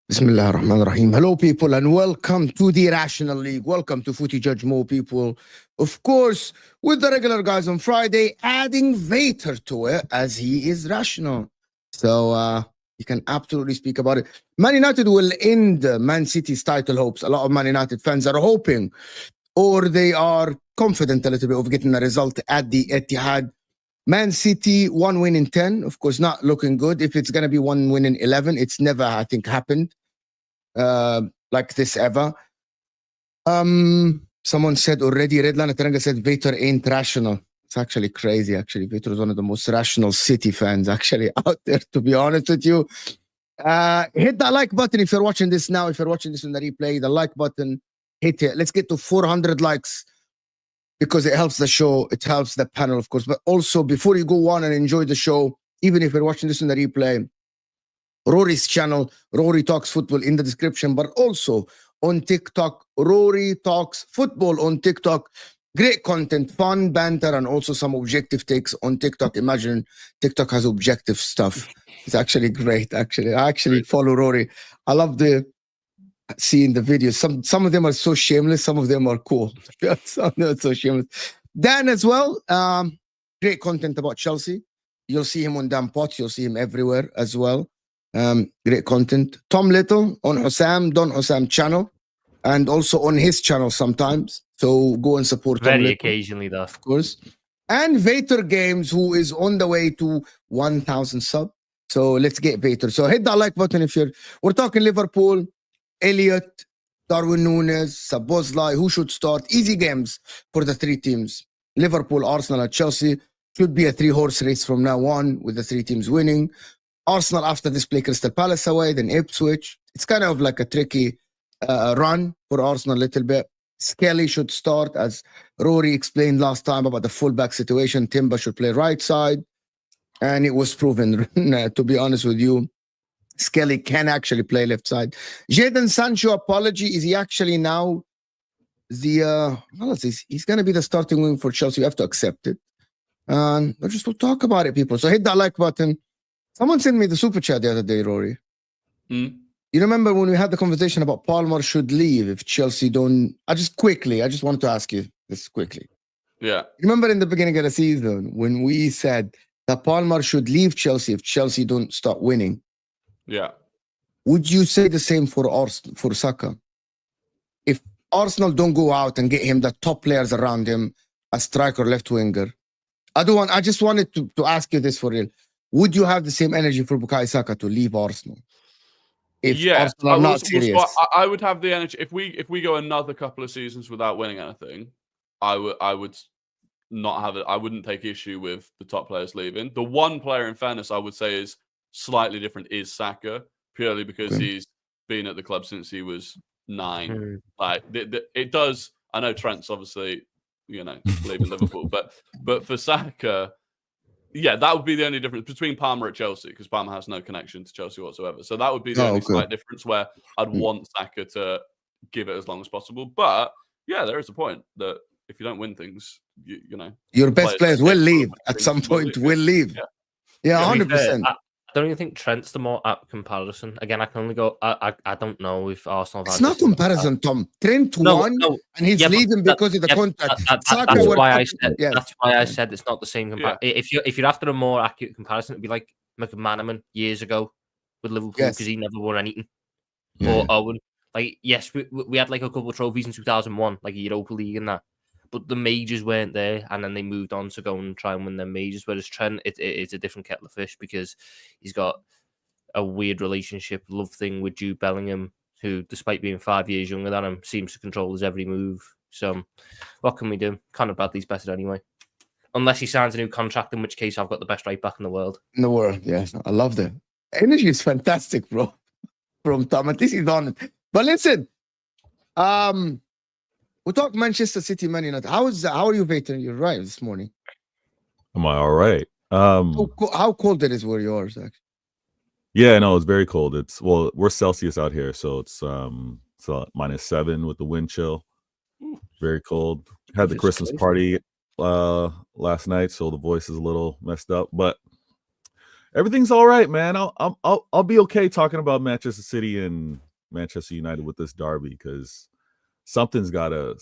Bismillah ar-Rahman ar-Rahim. Hello, people, and welcome to the Rational League. Welcome to Footy Judge Mo, people. Of course, with the regular guys on Friday, adding Vator to it as he is rational. So you can absolutely speak about it. Man United will end Man City's title hopes. A lot of Man United fans are hoping, or they are confident a little bit of getting a result at the Etihad. Man City, 1 win in 10. Of course, not looking good. If it's going to be 1 win in 11, it's never, I think, happened like this ever. Someone said already, Redline Ataranga said, Vator ain't rational. It's actually crazy, actually. Vator is one of the most rational City fans, actually, out there, to be honest with you. Hit that like button if you're watching this now. If you're watching this in the replay, the like button, hit it. Let's get to 400 likes. Because it helps the show, it helps the panel, of course. But also, before you go on and enjoy the show, even if you're watching this in the replay, Rory's channel, Rory Talks Football, in the description, but also on TikTok, Rory Talks Football on TikTok. Great content, fun banter, and also some objective takes on TikTok. Imagine TikTok has objective stuff. It's actually great, actually. I actually follow Rory. I love seeing the videos. Some of them are so shameless, some of them are cool. Some of them are so shameless. Dan as well, great content about Chelsea. You'll see him on Dan Potts, you'll see him everywhere as well. Great content. Tom Little on Don Hussam channel, and also on his channel sometimes. So go and support Tom Very Little, occasionally, though. of course. And Vator Games, who is on the way to 1,000 subs. So let's get Vator. So hit that like button if we're talking Liverpool, Elliot, Darwin Núñez, Szoboszlai, who should start? Easy games for the three teams. Liverpool, Arsenal, and Chelsea. Should be a 3-horse race from now on, with the three teams winning. Arsenal, after this, play Crystal Palace away, then Ipswich. It's kind of like a tricky run for Arsenal a little bit. Skelly should start, as Rory explained last time about the fullback situation. Timber should play right side. And it was proven, to be honest with you, Skelly can actually play left side. Jadon Sancho, apology. Is he actually now he's going to be the starting wing for Chelsea. You have to accept it. And we'll talk about it, people. So hit that like button. Someone sent me the super chat the other day, Rory. You remember when we had the conversation about Palmer should leave if Chelsea don't... I just wanted to ask you this quickly. Yeah. Remember in the beginning of the season when we said that Palmer should leave Chelsea if Chelsea don't start winning? Yeah. Would you say the same for Saka? If Arsenal don't go out and get him the top players around him, a striker, left winger, I just wanted to ask you this for real. Would you have the same energy for Bukayo Saka to leave Arsenal? if Arsenal are not serious. I would have the energy if we go another couple of seasons without winning anything. I would not have it. I wouldn't take issue with the top players leaving. The one player, in fairness, I would say is slightly different is Saka, purely because he's been at the club since he was 9. Like it does. I know Trent's obviously, leaving Liverpool, but for Saka, yeah, that would be the only difference between Palmer at Chelsea, because Palmer has no connection to Chelsea whatsoever. So that would be the only slight difference where I'd want Saka to give it as long as possible. But yeah, there is a point that if you don't win things, your best players will leave at some point. Will leave. Yeah, 100%. I don't even think Trent's the more apt comparison. Again, I can only go. I don't know if Arsenal. It's not comparison, Tom. Trent won, and he's leaving because of the contract. That's why I said. That's why I said it's not the same comparison. If you're after a more accurate comparison, it'd be like McManaman years ago with Liverpool because he never won anything. Or Owen, like yes, we had like a couple of trophies in 2001, like a Europa League and that. But the majors weren't there, and then they moved on to go and try and win their majors. Whereas Trent, it's a different kettle of fish because he's got a weird relationship, love thing with Jude Bellingham, who, despite being 5 years younger than him, seems to control his every move. So, what can we do? Conor Bradley's better anyway, unless he signs a new contract, in which case I've got the best right back in the world. In the world, yes, I love that energy. Is fantastic, bro. From Tom, at least he's on it. But listen, we talked Manchester City, Man United. How are you, Vator? You're right this morning. Am I all right? How cold it is where yours, actually? Yeah, no, it's very cold. We're Celsius out here, so it's -7 with the wind chill. Very cold. Had the Christmas party last night, so the voice is a little messed up, but everything's all right, man. I'll be okay talking about Manchester City and Manchester United with this derby because something's gotta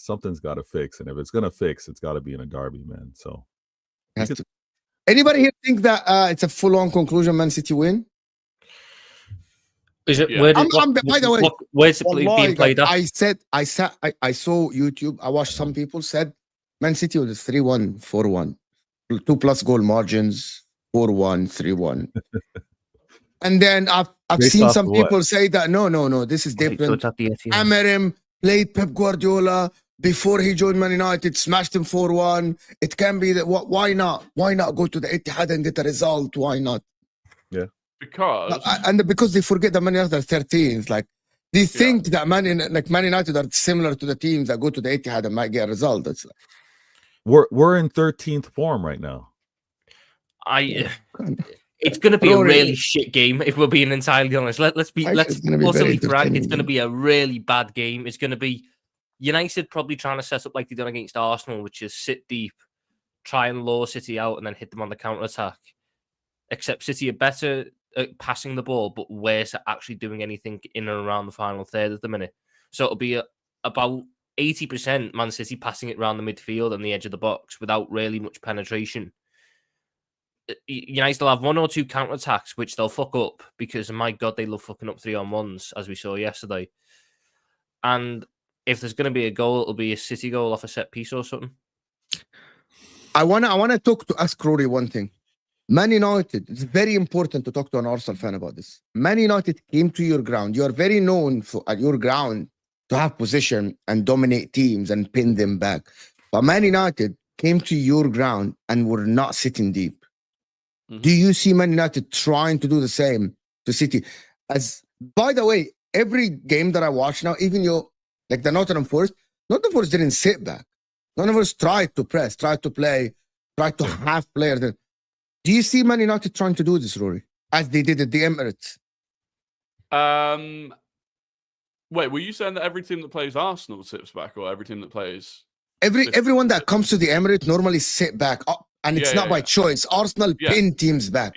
fix, and if it's gonna fix, it's gotta be in a derby, man. So, anybody here think that it's a full-on conclusion Man City win? Is it? Yeah. By the way, where's it being played at? I saw YouTube. I watched some people said Man City was 3-1, 4-1, 2+ goal margins, 4-1, 3-1. And then I've seen some people say that no, this is different. Amarim played Pep Guardiola before he joined Man United, smashed him 4-1. It can be that. Why not? Why not go to the Etihad and get a result? Why not? Yeah, because they forget that Man United are 13th. Like they think that Man United are similar to the teams that go to the Etihad and might get a result. That's like, we're in 13th form right now. It's going to be a really shit game if we're being entirely honest. Let's be utterly frank. It's going to be a really bad game. It's going to be United probably trying to set up like they done against Arsenal, which is sit deep, try and lure City out, and then hit them on the counter-attack. Except City are better at passing the ball, but worse at actually doing anything in and around the final third at the minute. So it'll be about 80% Man City passing it around the midfield and the edge of the box without really much penetration. United will have 1 or 2 counter-attacks, which they'll fuck up because, my God, they love fucking up 3-on-1s, as we saw yesterday. And if there's going to be a goal, it'll be a City goal off a set piece or something. I wanna ask Rory one thing. Man United, it's very important to talk to an Arsenal fan about this. Man United came to your ground. You are very known at your ground to have possession and dominate teams and pin them back. But Man United came to your ground and were not sitting deep. Mm-hmm. Do you see Man United trying to do the same to City? By the way, every game that I watch now, even like the Nottingham Forest didn't sit back. Nottingham Forest tried to press, tried to play, tried to have players. Do you see Man United trying to do this, Rory, as they did at the Emirates? Wait, were you saying that every team that plays Arsenal sits back, or every team that plays everyone that comes to the Emirates normally sit back? And it's not by choice. Arsenal pin teams back.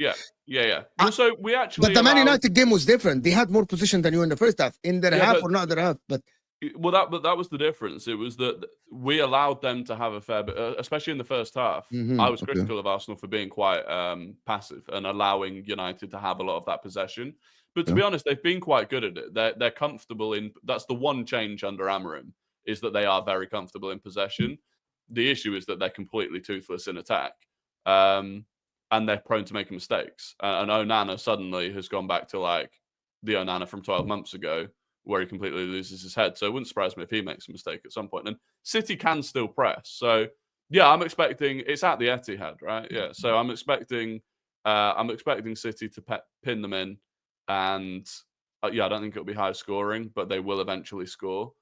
Yeah. Also, we actually. But the Man United game was different. They had more position than you in the first half. In their half or not their half. But that was the difference. It was that we allowed them to have a fair bit, especially in the first half. Mm-hmm. I was critical of Arsenal for being quite passive and allowing United to have a lot of that possession. But to be honest, they've been quite good at it. They're comfortable in. That's the one change under Amarim, is that they are very comfortable in possession. The issue is that they're completely toothless in attack, and they're prone to making mistakes. And Onana suddenly has gone back to like the Onana from 12 months ago, where he completely loses his head. So it wouldn't surprise me if he makes a mistake at some point. And City can still press. So yeah, I'm expecting it's at the Etihad, right? Yeah. So I'm expecting City to pin them in, and yeah, I don't think it'll be high scoring, but they will eventually score.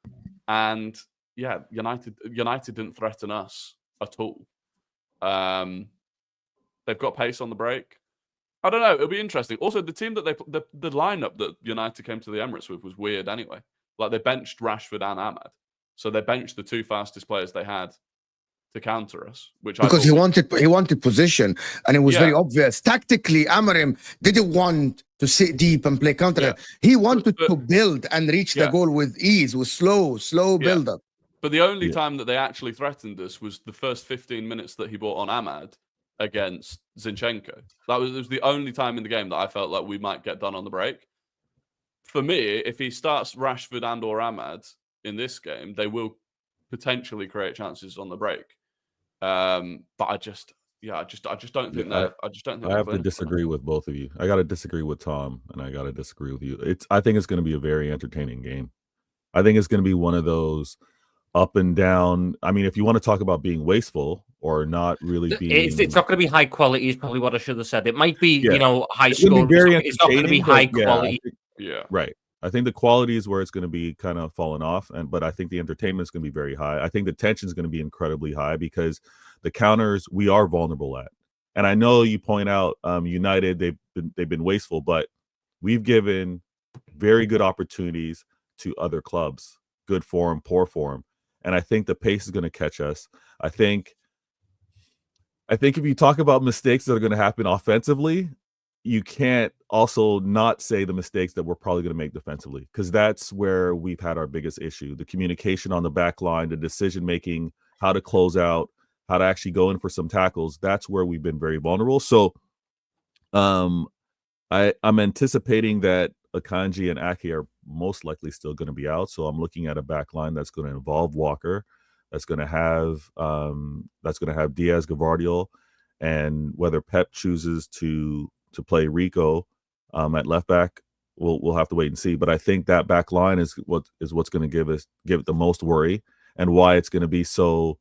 And yeah, United didn't threaten us at all. They've got pace on the break. I don't know. It'll be interesting. Also, the team that the lineup that United came to the Emirates with was weird anyway. Like they benched Rashford and Ahmad, so they benched the two fastest players they had to counter us, because he wanted position, and it was very obvious. Tactically, Amorim didn't want to sit deep and play counter. Yeah. He wanted to build and reach the goal with ease, with slow build up. But the only time that they actually threatened us was the first 15 minutes that he brought on Ahmad against Zinchenko. It was the only time in the game that I felt like we might get done on the break. For me, if he starts Rashford and or Ahmad in this game, they will potentially create chances on the break. But I just don't think that. I have to disagree with both of you. I got to disagree with Tom, and I got to disagree with you. I think it's going to be a very entertaining game. I think it's going to be one of those up and down. I mean, if you want to talk about being wasteful or not really being, it's not going to be high quality. Is probably what I should have said. It might be, high score. It's not going to be high quality. Right. I think the quality is where it's going to be kind of falling off, but I think the entertainment is going to be very high. I think the tension is going to be incredibly high because the counters we are vulnerable at. And I know you point out United, they've been wasteful, but we've given very good opportunities to other clubs, good form, poor form. And I think the pace is going to catch us. I think if you talk about mistakes that are going to happen offensively, you can't also not say the mistakes that we're probably going to make defensively, because that's where we've had our biggest issue. The communication on the back line, the decision-making, how to close out, how to actually go in for some tackles. That's where we've been very vulnerable. So I'm anticipating that Akanji and Ake are most likely still going to be out. So I'm looking at a back line that's going to involve Walker, that's going to have Diaz, Gavardiol, and whether Pep chooses to play Rico at left back, we'll have to wait and see. But I think that back line is what's going to give it the most worry, and why it's going to be so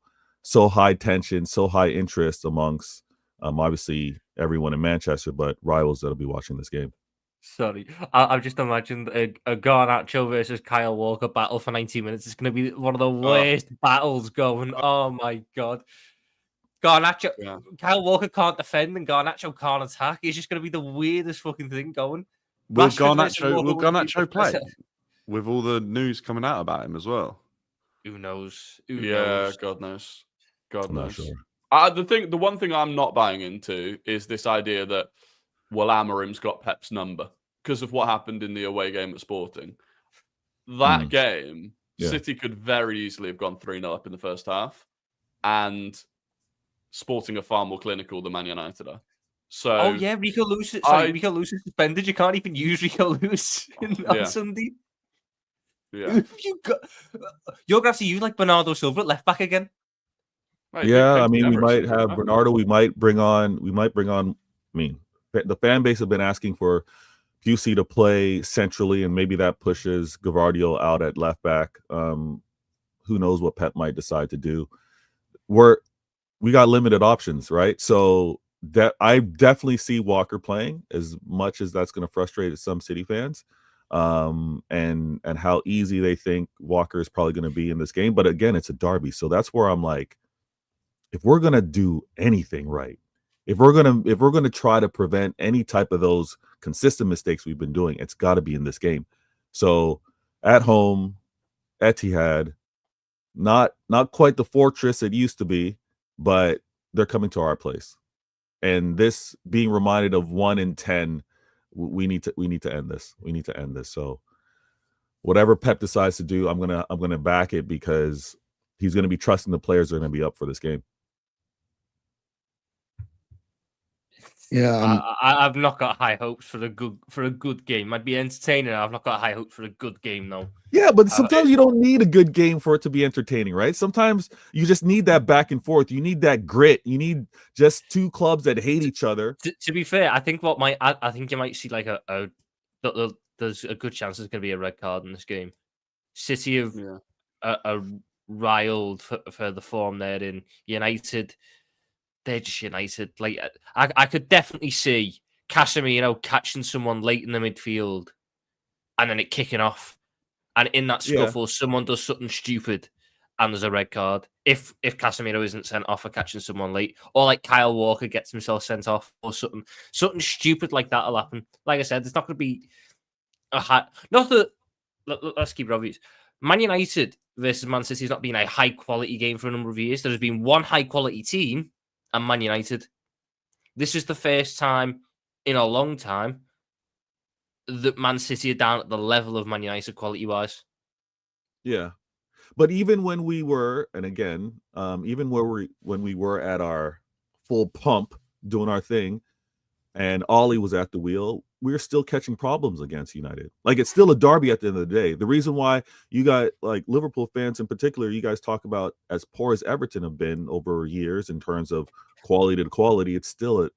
high tension, so high interest amongst obviously everyone in Manchester, but rivals that'll be watching this game. Sorry, I've just imagined a Garnacho versus Kyle Walker battle for 90 minutes. It's going to be one of the worst battles going. Oh my God. Garnacho, Kyle Walker can't defend and Garnacho can't attack. It's just going to be the weirdest fucking thing going. Will Garnacho play with all the news coming out about him as well? Who knows? God knows. God knows. Sure. The one thing I'm not buying into is this idea that Amorim's got Pep's number because of what happened in the away game at Sporting. That game, City could very easily have gone 3-0 up in the first half, and Sporting are far more clinical than Man United are. So, Rico Lewis is suspended. You can't even use Rico Lewis on Sunday. Yeah, you're going to see like Bernardo Silva at left back again. Right, I mean, we might have Bernardo. We might bring on. I mean, the fan base have been asking for Busey to play centrally, and maybe that pushes Gavardiol out at left back. Who knows what Pep might decide to do? We got limited options, right? So that I definitely see Walker playing, as much as that's going to frustrate some City fans, and how easy they think Walker is probably going to be in this game. But again, it's a derby, so that's where I'm like, if we're going to do anything right, if we're gonna try to prevent any type of those consistent mistakes we've been doing, it's got to be in this game. So at home, Etihad, not quite the fortress it used to be, but they're coming to our place. And this being reminded of 1 in 10, we need to end this. We need to end this. So whatever Pep decides to do, I'm gonna back it, because he's gonna be trusting the players that are gonna be up for this game. Yeah, I've not got high hopes for a good game. Might be entertaining. I've not got high hopes for a good game, though. Yeah, but sometimes you don't need a good game for it to be entertaining, right? Sometimes you just need that back and forth. You need that grit. You need just two clubs that hate each other. To be fair, I think I think you might see like the there's a good chance there's going to be a red card in this game. City are riled for the form they're in. United, they're just United. Like I could definitely see Casemiro catching someone late in the midfield and then it kicking off. And in that scuffle, someone does something stupid and there's a red card. If Casemiro isn't sent off for catching someone late, or like Kyle Walker gets himself sent off, or something stupid like that will happen. Like I said, there's not going to be a high. Not that. Let's keep it obvious. Man United versus Man City has not been a high quality game for a number of years. There has been one high quality team, and Man United. This is the first time in a long time that Man City are down at the level of Man United quality-wise. Yeah. But even when we were, and again, even when we were at our full pump doing our thing, and Ollie was at the wheel, we were still catching problems against United. Like, it's still a derby at the end of the day. The reason why you got, like, Liverpool fans in particular, you guys talk about as poor as Everton have been over years in terms of quality to quality, it's still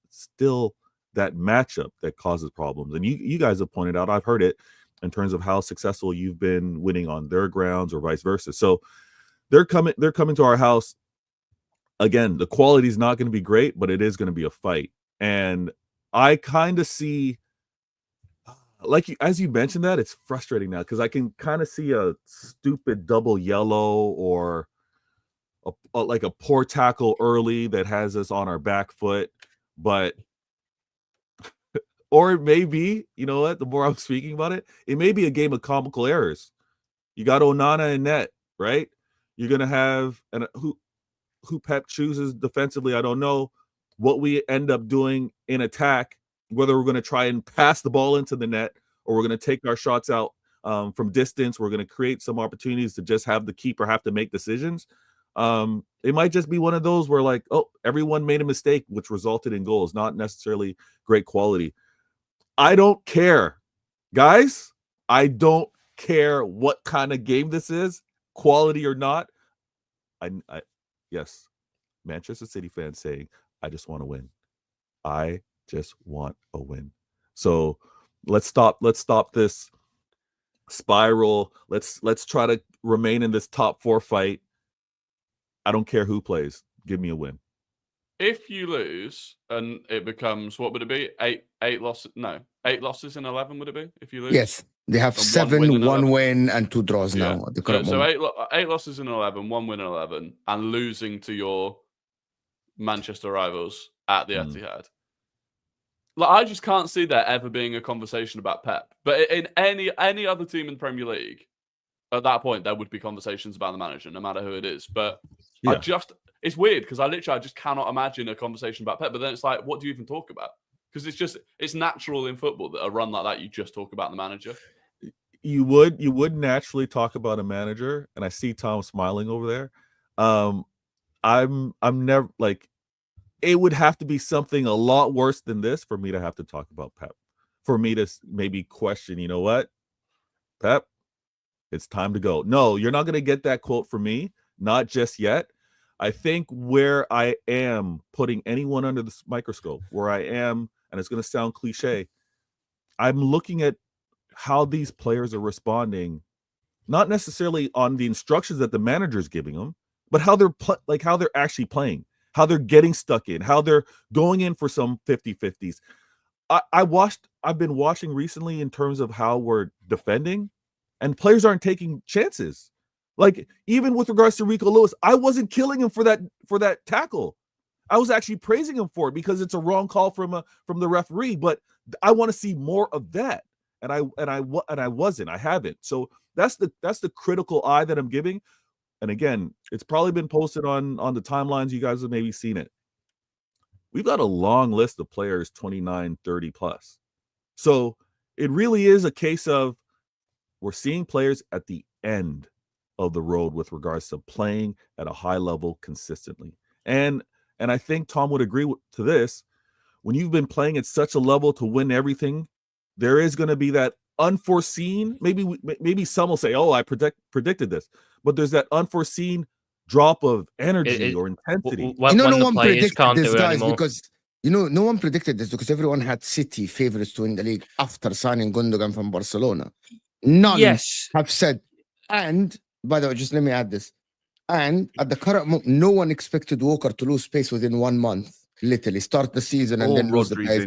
that matchup that causes problems. And you guys have pointed out, I've heard it, in terms of how successful you've been winning on their grounds or vice versa. So they're coming to our house. Again, the quality is not going to be great, but it is going to be a fight. And I kind of see, like, as you mentioned that, it's frustrating now because I can kind of see a stupid double yellow or like a poor tackle early that has us on our back foot. But or it may be, you know what, the more I'm speaking about it, it may be a game of comical errors. You got Onana in net, right? You're going to have, and who Pep chooses defensively, I don't know. What we end up doing in attack, whether we're going to try and pass the ball into the net or we're going to take our shots out from distance, we're going to create some opportunities to just have the keeper have to make decisions. It might just be one of those where, like, oh, everyone made a mistake, which resulted in goals, not necessarily great quality. I don't care, guys. I don't care what kind of game this is, quality or not. Yes, Manchester City fans saying, I just want to win. I just want a win. So let's stop this spiral. Let's try to remain in this top 4 fight. I don't care who plays. Give me a win. If you lose and it becomes, what would it be? 8 losses? No, 8 losses in 11 would it be if you lose? Yes, they have 7, 1 win and 2 draws now. At the current moment. 8 losses in 11, 1 win in 11, and losing to your Manchester rivals at the Etihad. Like, I just can't see there ever being a conversation about Pep. But in any other team in the Premier League, at that point, there would be conversations about the manager, no matter who it is. But it's weird because I just cannot imagine a conversation about Pep. But then it's like, what do you even talk about? Because it's natural in football that a run like that, you just talk about the manager. You would naturally talk about a manager, and I see Tom smiling over there. I'm never, like, it would have to be something a lot worse than this for me to have to talk about Pep. For me to maybe question, you know what, Pep, it's time to go. No, you're not going to get that quote from me, not just yet. I think where I am putting anyone under the microscope, where I am, and it's going to sound cliche, I'm looking at how these players are responding, not necessarily on the instructions that the manager is giving them, but how they're how they're actually playing, how they're getting stuck in, how they're going in for some 50-50s. I've been watching recently in terms of how we're defending, and players aren't taking chances. Like, even with regards to Rico Lewis, I wasn't killing him for that tackle. I was actually praising him for it because it's a wrong call from the referee. But I want to see more of that, and I wasn't. I haven't. So that's the critical eye that I'm giving. And again, it's probably been posted on the timelines. You guys have maybe seen it. We've got a long list of players, 29, 30 plus. So it really is a case of we're seeing players at the end of the road with regards to playing at a high level consistently. And I think Tom would agree to this. When you've been playing at such a level to win everything, there is going to be that unforeseen, maybe some will say, oh, I predicted this, but there's that unforeseen drop of energy or intensity. No one predicted this, guys, because no one predicted this because everyone had City favourites to win the league after signing Gundogan from Barcelona. None have said, and by the way, just let me add this. And at the current moment, no one expected Walker to lose pace within 1 month. Literally, start the season and then lose the pace.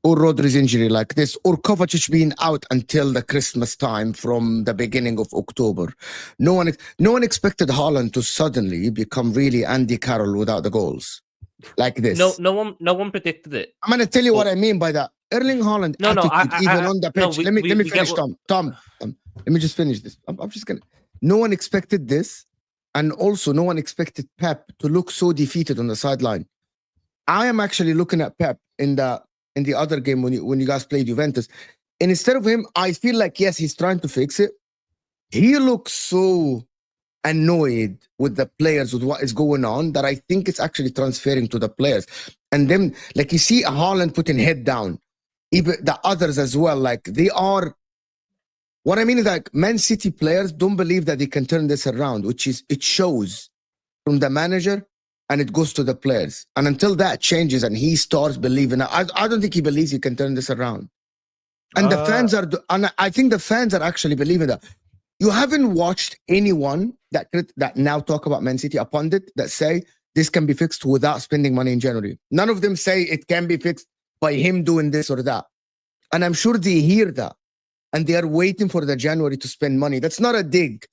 Or Rodri's injury like this, or Kovacic being out until the Christmas time from the beginning of October. No one expected Haaland to suddenly become really Andy Carroll without the goals. Like this. No one predicted it. I'm going to tell you what I mean by that. Erling Haaland attitude, on the pitch. Let me finish, Tom. Let me just finish this. I'm just going to... No one expected this. And also, no one expected Pep to look so defeated on the sideline. I am actually looking at Pep in the other game when you guys played Juventus. And instead of him, I feel like, yes, he's trying to fix it. He looks so annoyed with the players, with what is going on, that I think it's actually transferring to the players. And then, like, you see Haaland putting head down. Even the others as well, like, they are... What I mean is, like, Man City players don't believe that they can turn this around, which is, it shows from the manager and it goes to the players. And until that changes and he starts believing, I don't think he believes he can turn this around. And the fans are, and I think the fans are actually believing that. You haven't watched anyone that now talk about Man City, a pundit, that say this can be fixed without spending money in January. None of them say it can be fixed by him doing this or that. And I'm sure they hear that. And they are waiting for the January to spend money. That's not a dig.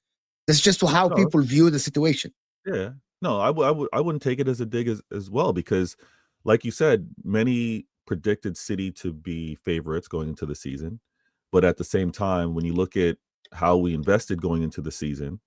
That's just how people view the situation. Yeah. No, I wouldn't take it as a dig as well, because like you said, many predicted City to be favorites going into the season. But at the same time, when you look at how we invested going into the season,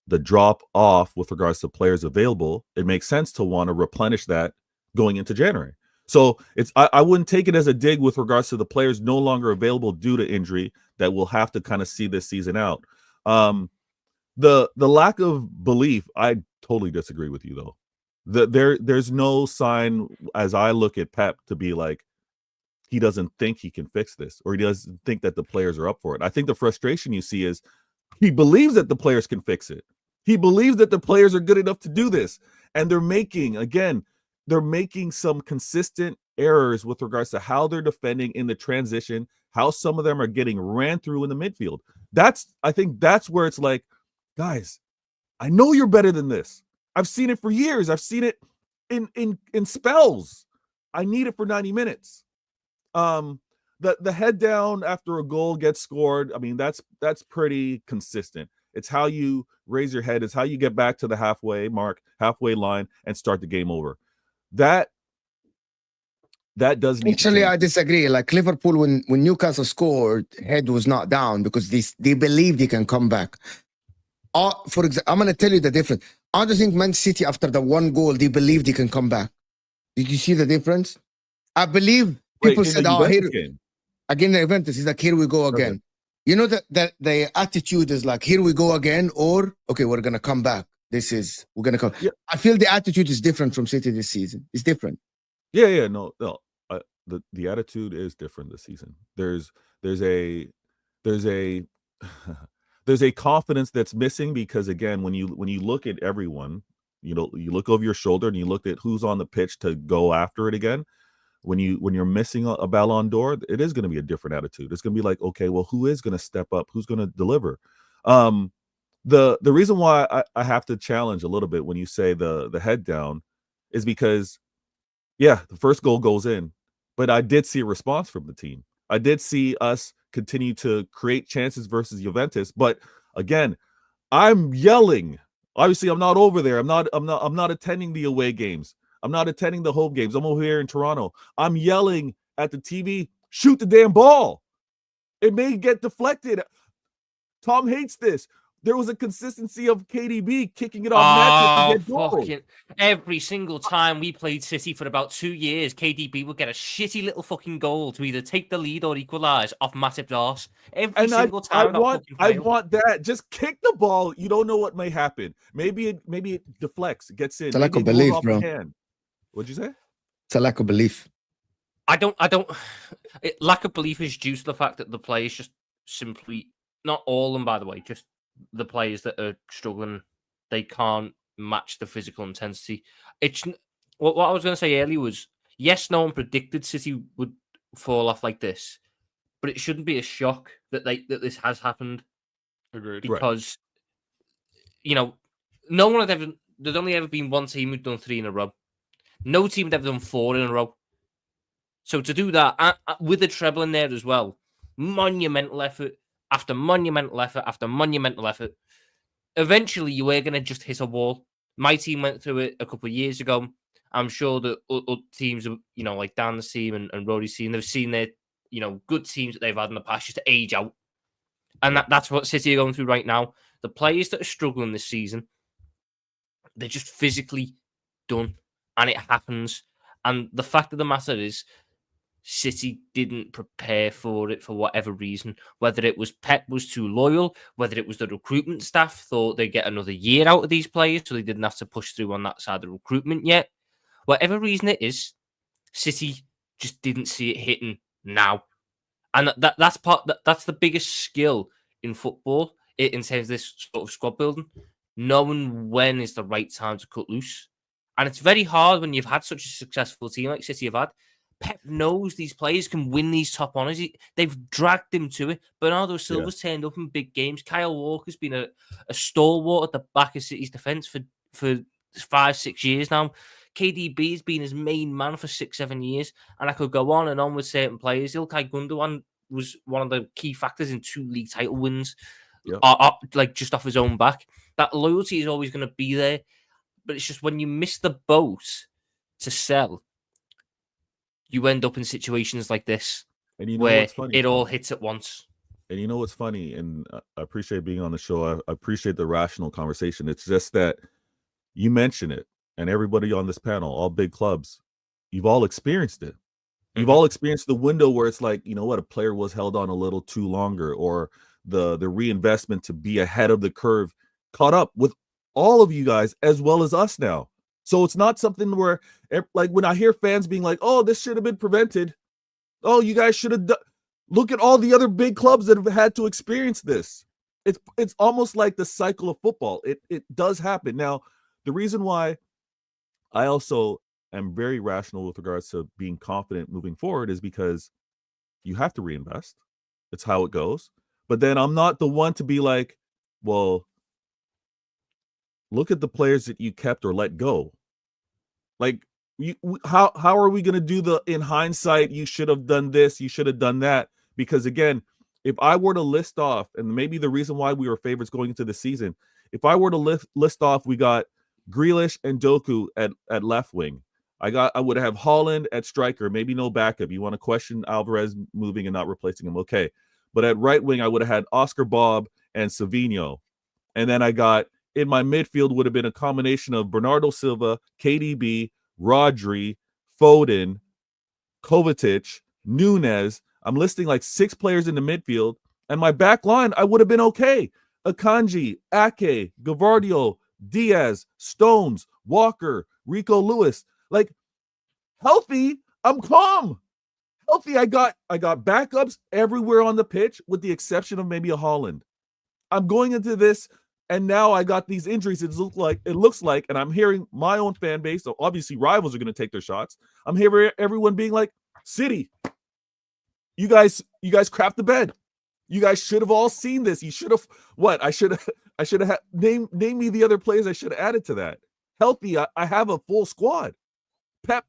the drop off with regards to players available, it makes sense to want to replenish that going into January. So I wouldn't take it as a dig with regards to the players no longer available due to injury that will have to kind of see this season out. The lack of belief, I totally disagree with you though. There's no sign as I look at Pep to be like he doesn't think he can fix this, or he doesn't think that the players are up for it. I think the frustration you see is he believes that the players can fix it. He believes that the players are good enough to do this, and they're making some consistent errors with regards to how they're defending in the transition, how some of them are getting ran through in the midfield. I think that's where it's like, guys, I know you're better than this. I've seen it for years. I've seen it in spells. I need it for 90 minutes. The head down after a goal gets scored. I mean, that's pretty consistent. It's how you raise your head. It's how you get back to the halfway line and start the game over. That doesn't actually. I disagree. Like Liverpool, when Newcastle scored, head was not down because they believe they can come back. For example, I'm going to tell you the difference. I don't think Man City, after the one goal, they believe they can come back. Did you see the difference? I believe people said, here again, the Juventus is like, here we go again. Okay. You know that the attitude is like, here we go again, or okay, we're gonna come back. We're gonna come. Yeah. I feel the attitude is different from City this season. It's different. Yeah, no. The attitude is different this season. There's a there's a confidence that's missing because again, when you look at everyone, you look over your shoulder and you look at who's on the pitch to go after it again. When you're missing a Ballon d'Or, it is going to be a different attitude. It's going to be like, okay, well, who is going to step up? Who's going to deliver? The reason why I have to challenge a little bit when you say the head down is because, yeah, the first goal goes in, but I did see a response from the team. I did see us continue to create chances versus Juventus, but again, I'm yelling. Obviously, I'm not over there. I'm not attending the away games. I'm not attending the home games. I'm over here in Toronto. I'm yelling at the TV, shoot the damn ball. It may get deflected. Tom hates this. There was a consistency of KDB kicking it off net to get goal. Every single time we played City for about 2 years, KDB would get a shitty little fucking goal to either take the lead or equalize off Matip arse. Every single time. I want that. Just kick the ball. You don't know what may happen. Maybe it deflects, gets in. It's a lack of belief, bro. What'd you say? It's a lack of belief. Lack of belief is due to the fact that the players just simply, not all of them, by the way, just the players that are struggling, they can't match the physical intensity. It's what I was going to say earlier was Yes, no one predicted City would fall off like this, but it shouldn't be a shock that this has happened. Agreed. Because, no one had ever... There's only ever been one team who'd done 3 in a row. No team had ever done 4 in a row. So to do that, with a treble in there as well, monumental effort after monumental effort after monumental effort. Eventually, you were going to just hit a wall. My team went through it a couple of years ago. I'm sure that other teams, like Dan's team and Rory's team, they've seen their, good teams that they've had in the past just age out. And that's what City are going through right now. The players that are struggling this season, they're just physically done. And it happens. And the fact of the matter is, City didn't prepare for it for whatever reason. Whether it was Pep was too loyal, whether it was the recruitment staff thought they'd get another year out of these players, so they didn't have to push through on that side of recruitment yet. Whatever reason it is, City just didn't see it hitting now. And that's the biggest skill in football in terms of this sort of squad building, knowing when is the right time to cut loose. And it's very hard when you've had such a successful team like City have had. Pep knows these players can win these top honours. They've dragged him to it. Bernardo Silva's turned up in big games. Kyle Walker's been a stalwart at the back of City's defence for 5-6 years now. KDB has been his main man for 6-7 years. And I could go on and on with certain players. Ilkay Gundogan was one of the key factors in 2 league title wins, just off his own back. That loyalty is always going to be there. But it's just when you miss the boat to sell, you end up in situations like this, and where it all hits at once. And you know what's funny? And I appreciate being on the show. I appreciate the rational conversation. It's just that you mention it, and everybody on this panel, all big clubs, you've all experienced it. You've all experienced the window where it's like, you know what, a player was held on a little too longer, or the reinvestment to be ahead of the curve caught up with all of you guys as well as us now. So it's not something where, like, when I hear fans being like, oh, this should have been prevented. Oh, you guys should have done. Look at all the other big clubs that have had to experience this. It's almost like the cycle of football. It does happen. Now, the reason why I also am very rational with regards to being confident moving forward is because you have to reinvest. It's how it goes. But then I'm not the one to be like, well, look at the players that you kept or let go. Like, how are we going to do the, in hindsight, you should have done this, you should have done that? Because again, if I were to list off, and maybe the reason why we were favorites going into the season, if I were to list off, we got Grealish and Doku at left wing. I would have Haaland at striker, maybe no backup. You want to question Alvarez moving and not replacing him, okay. But at right wing, I would have had Oscar Bob and Savinho. And then I got, in my midfield would have been a combination of Bernardo Silva, KDB, Rodri, Foden, Kovacic, Nunez. I'm listing like 6 players in the midfield. And my back line, I would have been okay. Akanji, Ake, Gavardio, Diaz, Stones, Walker, Rico Lewis. Like, healthy, I'm calm. Healthy, I got backups everywhere on the pitch with the exception of maybe a Haaland. I'm going into this, and now I got these injuries. It looks like, and I'm hearing my own fan base, so obviously rivals are going to take their shots. I'm hearing everyone being like, City, you guys crapped the bed. You guys should have all seen this. You should have, what? I should have name me the other players I should have added to that. Healthy, I have a full squad. Pep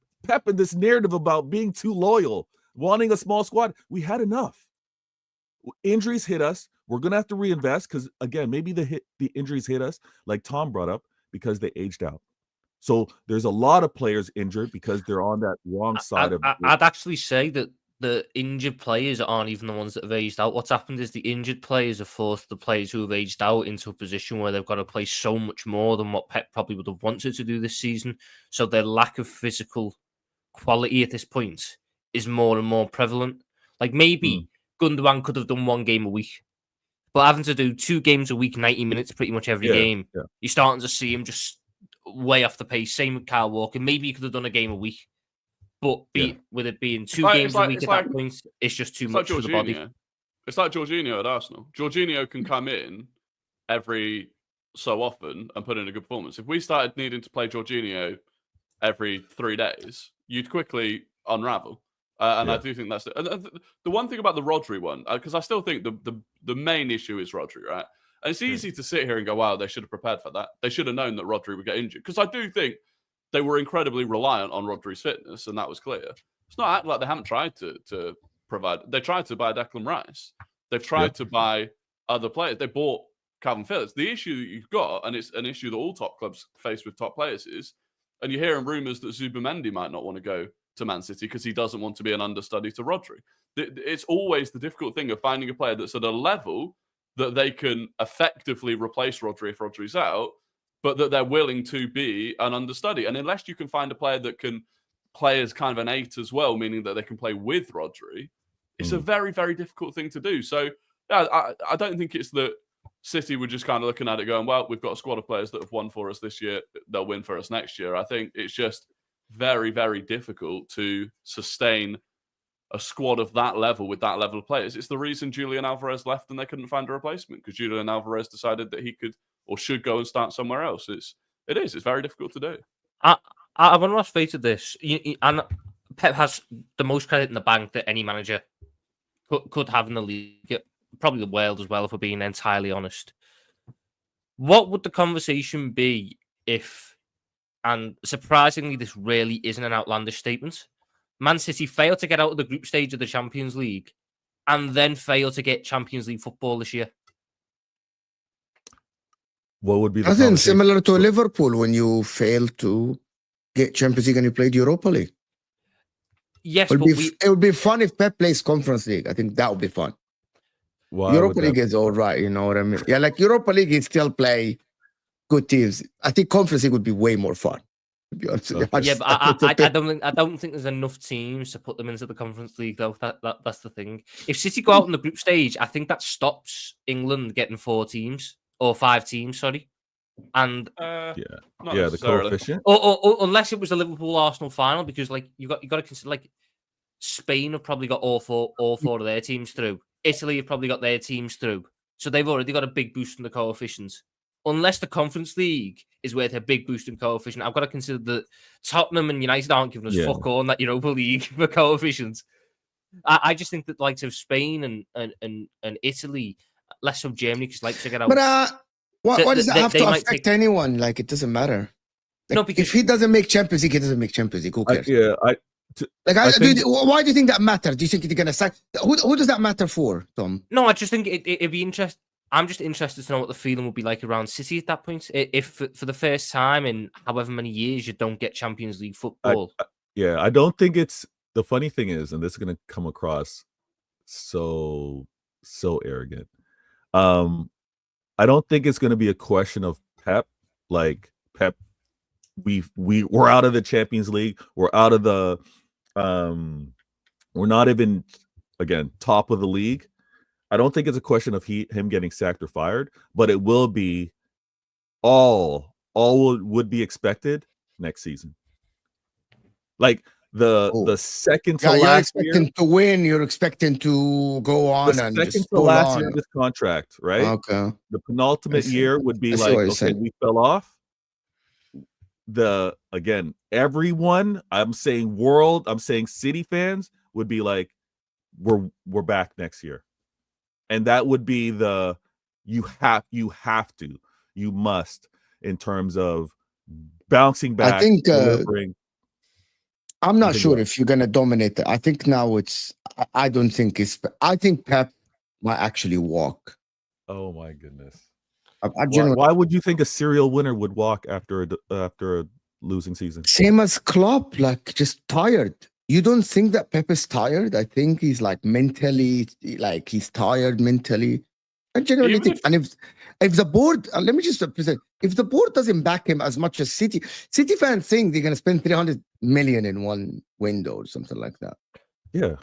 and this narrative about being too loyal, wanting a small squad, we had enough. Injuries hit us. We're going to have to reinvest because, again, maybe the injuries hit us, like Tom brought up, because they aged out. So there's a lot of players injured because they're on that wrong side I'd actually say that the injured players aren't even the ones that have aged out. What's happened is the injured players have forced the players who have aged out into a position where they've got to play so much more than what Pep probably would have wanted to do this season. So their lack of physical quality at this point is more and more prevalent. Like, maybe Gundogan could have done 1 game a week, but having to do 2 games a week, 90 minutes pretty much every game, you're starting to see him just way off the pace. Same with Kyle Walker. Maybe he could have done a game a week, but with it being 2 games a week at that point, it's just too much for the body. It's like Jorginho at Arsenal. Jorginho can come in every so often and put in a good performance. If we started needing to play Jorginho every 3 days, you'd quickly unravel. And Yeah. I do think that's the one thing about the Rodri one, because I still think the main issue is Rodri, right? And it's easy to sit here and go, wow, they should have prepared for that. They should have known that Rodri would get injured. Because I do think they were incredibly reliant on Rodri's fitness, and that was clear. It's not like they haven't tried to provide. They tried to buy Declan Rice. They've tried to buy other players. They bought Calvin Phillips. The issue that you've got, and it's an issue that all top clubs face with top players is, and you're hearing rumours that Zubimendi might not want to go to Man City because he doesn't want to be an understudy to Rodri. It's always the difficult thing of finding a player that's at a level that they can effectively replace Rodri if Rodri's out, but that they're willing to be an understudy. And unless you can find a player that can play as kind of an 8 as well, meaning that they can play with Rodri, it's a very, very difficult thing to do. So yeah, I don't think it's that City were just kind of looking at it going, well, we've got a squad of players that have won for us this year. They'll win for us next year. I think it's just very, very difficult to sustain a squad of that level with that level of players. It's the reason Julian Alvarez left and they couldn't find a replacement, because Julian Alvarez decided that he could or should go and start somewhere else. It's very difficult to do. I want to ask Vator this, and Pep has the most credit in the bank that any manager could have in the league, probably the world as well, if we're being entirely honest. What would the conversation be if, and surprisingly this really isn't an outlandish statement, Man City fail to get out of the group stage of the Champions League and then fail to get Champions League football this year? What would be the nothing similar to Liverpool when you fail to get Champions League and you played Europa League? Yes, it would be fun if Pep plays Conference League. I think that would be fun. Why Europa League is all right, you know what I mean? Yeah, like Europa League, you still play good teams. I think Conference League would be way more fun. To be honest, but I don't think there's enough teams to put them into the Conference League, though. That's the thing. If City go out in the group stage, I think that stops England getting 4 teams or 5 teams. Sorry, and the coefficient. Or unless it was the Liverpool Arsenal final, because like you got to consider, like Spain have probably got all four of their teams through. Italy have probably got their teams through, so they've already got a big boost in the coefficients. Unless the Conference League is worth a big boost in coefficient, I've got to consider that Tottenham and United aren't giving us fuck all in that Europa League for coefficients. I just think that the likes of Spain and Italy, less so Germany, because Leipzig get out. But why does that have to affect anyone? Like, it doesn't matter. Like, no, because if he doesn't make Champions League, he doesn't make Champions League. Who cares? Why do you think that matters? Do you think they're going to sack? Who does that matter for, Tom? No, I just think it'd be interesting. I'm just interested to know what the feeling would be like around City at that point. If for the first time in however many years you don't get Champions League football. I don't think it's... The funny thing is, and this is going to come across so arrogant. I don't think it's going to be a question of Pep. Like, Pep, we're out of the Champions League. We're out of the... we're not even, again, top of the league. I don't think it's a question of him getting sacked or fired, but it will be all would be expected next season. Like the second to last year, you're expecting to win. You're expecting to go on and second to last year of this contract, right? Okay. The penultimate year would be like, okay, we fell off. Everyone, I'm saying City fans would be like, we're back next year. And that would be you must, in terms of bouncing back. I think I'm not sure if you're going to dominate it. I think now I don't think I think Pep might actually walk. Oh my goodness. Why would you think a serial winner would walk after a losing season? Same as Klopp, like just tired. You don't think that Pep is tired? I think he's like mentally, like he's tired mentally. I generally think, and if the board, let me just present, if the board doesn't back him as much as City fans think they're going to spend 300 million in one window or something like that. Yeah,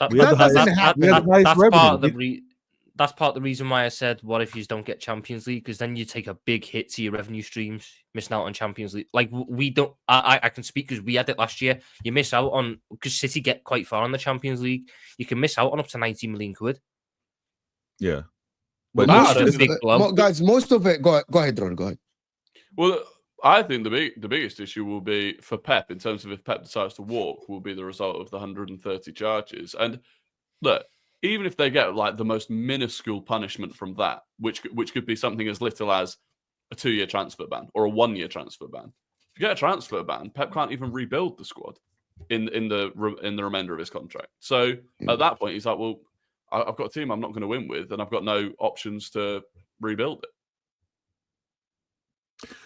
that's part of the reason why I said, what if you don't get Champions League? Because then you take a big hit to your revenue streams, missing out on Champions League. Like, we don't, I can speak because we had it last year. You miss out on, because City get quite far in the Champions League, you can miss out on up to 90 million quid. Yeah. But most of it, go ahead, Rory, go ahead. Well, I think the biggest issue will be for Pep in terms of if Pep decides to walk, will be the result of the 130 charges. And look, even if they get like the most minuscule punishment from that, which could be something as little as a 2-year transfer ban or a 1-year transfer ban. If you get a transfer ban, Pep can't even rebuild the squad in the remainder of his contract. So at that point, he's like, well, I've got a team I'm not going to win with, and I've got no options to rebuild it.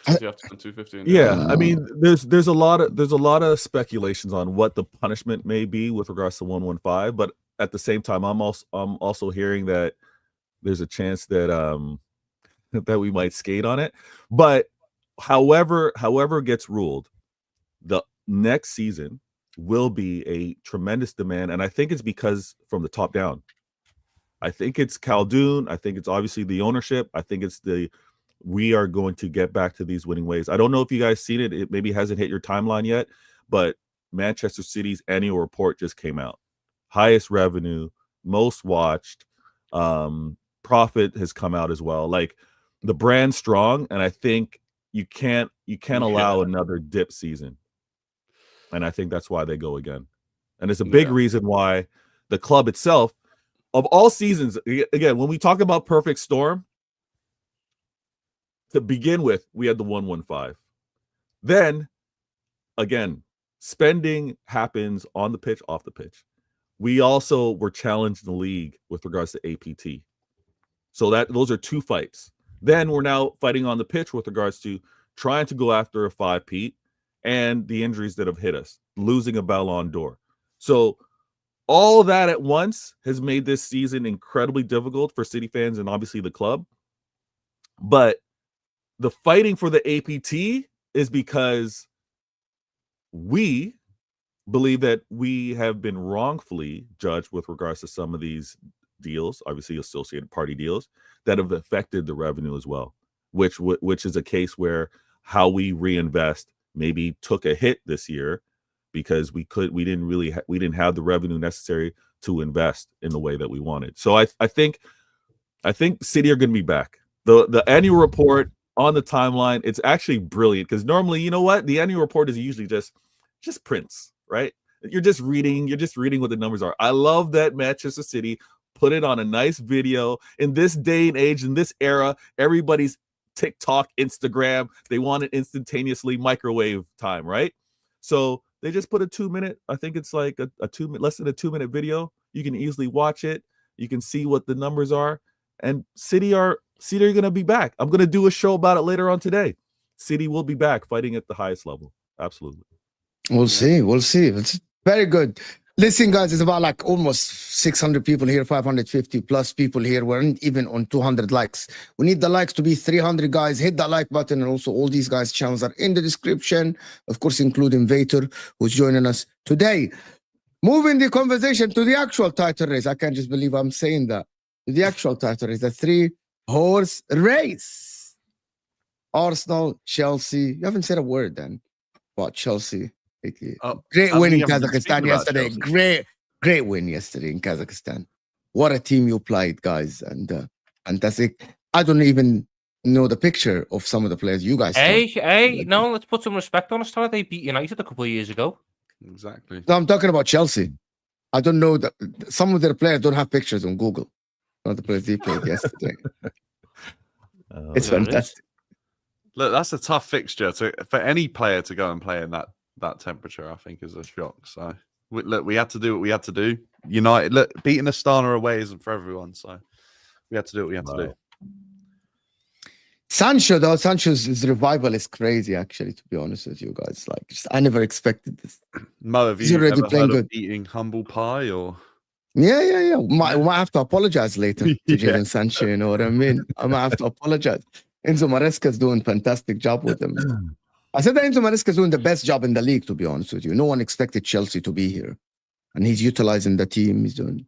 So you have to spend 250. Yeah, I mean, there's a lot of speculations on what the punishment may be with regards to 115, but at the same time, I'm also hearing that there's a chance that that we might skate on it. But however it gets ruled, the next season will be a tremendous demand, and I think it's because from the top down. I think it's Khaldoon. I think it's obviously the ownership. I think it's we are going to get back to these winning ways. I don't know if you guys seen it. It maybe hasn't hit your timeline yet, but Manchester City's annual report just came out. Highest revenue, most watched, profit has come out as well. Like the brand's strong, and I think you can't allow another dip season. And I think that's why they go again. And it's a big reason why the club itself, of all seasons, again, when we talk about perfect storm, to begin with, we had the 115. Then, again, spending happens on the pitch, off the pitch. We also were challenged in the league with regards to APT. So those are two fights. Then we're now fighting on the pitch with regards to trying to go after a 5-peat and the injuries that have hit us, losing a Ballon d'Or. So all of that at once has made this season incredibly difficult for City fans and obviously the club. But the fighting for the APT is because we believe that we have been wrongfully judged with regards to some of these deals, obviously associated party deals, that have affected the revenue as well, which is a case where how we reinvest maybe took a hit this year because we didn't have the revenue necessary to invest in the way that we wanted. So I think City are going to be back. The annual report on the timeline, it's actually brilliant because normally, you know what, the annual report is usually just prints, right? You're just reading what the numbers are. I love that Manchester City put it on a nice video. In this day and age, in this era, everybody's TikTok, Instagram, they want it instantaneously, microwave time, right? So they just put a 2-minute, I think it's like a 2 minute, less than a 2-minute video. You can easily watch it. You can see what the numbers are. And City are going to be back. I'm going to do a show about it later on today. City will be back fighting at the highest level. Absolutely. We'll see. It's very good. Listen, guys, it's about like almost 600 people here, 550 plus people here. We're even on 200 likes. We need the likes to be 300, guys. Hit that like button. And also all these guys' channels are in the description, of course, including Vator, who's joining us today. Moving the conversation to the actual title race. I can't just believe I'm saying that. The actual title race, the 3-horse race. Arsenal, Chelsea. You haven't said a word then about Chelsea. Great win in Kazakhstan yesterday. Great win yesterday in Kazakhstan. What a team you played, guys. And fantastic. I don't even know the picture of some of the players you guys. No, let's put some respect on us. They beat United a couple of years ago. Exactly. No, I'm talking about Chelsea. I don't know that some of their players don't have pictures on Google. Not the players they played yesterday. It's fantastic. Look, that's a tough fixture for any player to go and play in that temperature. I think is a shock. So we had to do what we had to do. United, look, beating Astana away isn't for everyone. So we had to do what we had to do. Sancho's revival is crazy. Actually, to be honest with you guys, I never expected this. Mo, have you ever heard of eating humble pie or? Yeah. We might have to apologize later to Jadon Sancho. You know what I mean? I might have to apologize. Enzo Maresca is doing a fantastic job with them. I said that Enzo Maresca is doing the best job in the league, to be honest with you. No one expected Chelsea to be here. And he's utilizing the team. He's doing.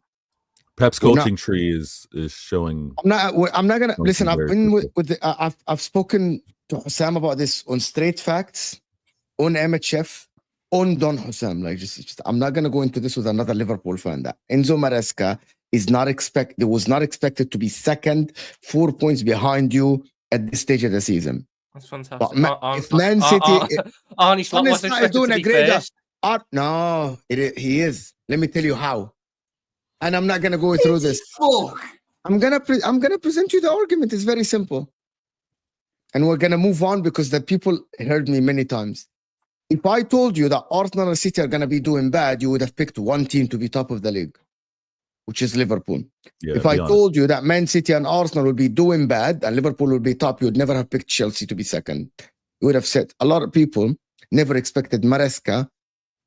Pep's coaching tree is showing. I'm not going to listen. I've been I've spoken to Hussam about this on Straight Facts, on MHF, on Don Hussam. I'm not going to go into this with another Liverpool fan. That Enzo Maresca was not expected to be second, 4 points behind you at this stage of the season. That's fantastic. But if Man City, Arnie Slot was expected doing to a be great first. job. No, he is. Let me tell you how. And I'm not gonna go through this. I'm gonna present you the argument. It's very simple, and we're gonna move on because the people heard me many times. If I told you that Arsenal and City are gonna be doing bad, you would have picked one team to be top of the league, which is Liverpool. Yeah, if I told you that Man City and Arsenal would be doing bad and Liverpool would be top, you would never have picked Chelsea to be second. You would have said a lot of people never expected Maresca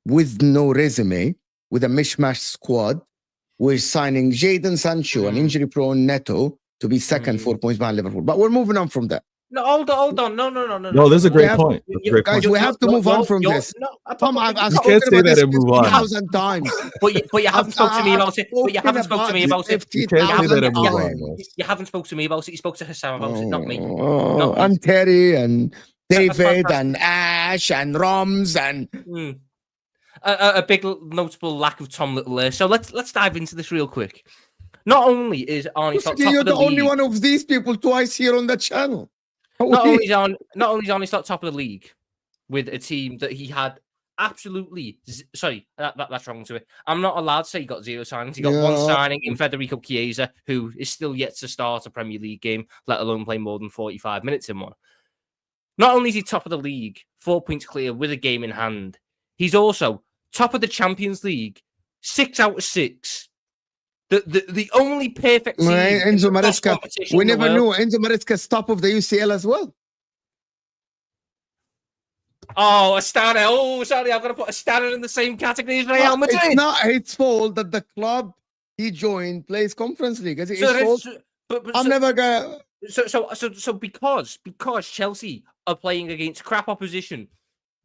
with no resume, with a mishmash squad. We're signing Jadon Sancho, an injury-prone Neto, to be second, 4 points behind Liverpool. But we're moving on from that. No, hold on. No. No, this is a great point. Guys, we have to move on from this. Tom, I've can't say that and move on. 1,000 times. But you haven't spoke to me about it. But you haven't spoke to me about it. You can't say that and move on. You haven't spoke to me about it. You spoke to Hassan about it, not me. And Terry and David and Ash and Roms and... A big notable lack of Tom Little there. So let's dive into this real quick. Not only is Arnie Slot top you're of the the only league, one of these people twice here on the channel. not only is Arnie Slot top of the league with a team that he had absolutely that's wrong to it. I'm not allowed to say he got 0 signings. He got 1 signing in Federico Chiesa, who is still yet to start a Premier League game, let alone play more than 45 minutes in one. Not only is he top of the league, 4 points clear with a game in hand, he's also top of the Champions League, 6 out of 6. The only perfect team. Enzo Maresca. We never knew Enzo Maresca's top of the UCL as well. Oh, Astana. Oh, sorry, I'm going to put Astana in the same category as Real Madrid. It's not his fault that the club he joined plays Conference League. Is it his fault? I'm never going to... So because Chelsea are playing against crap opposition,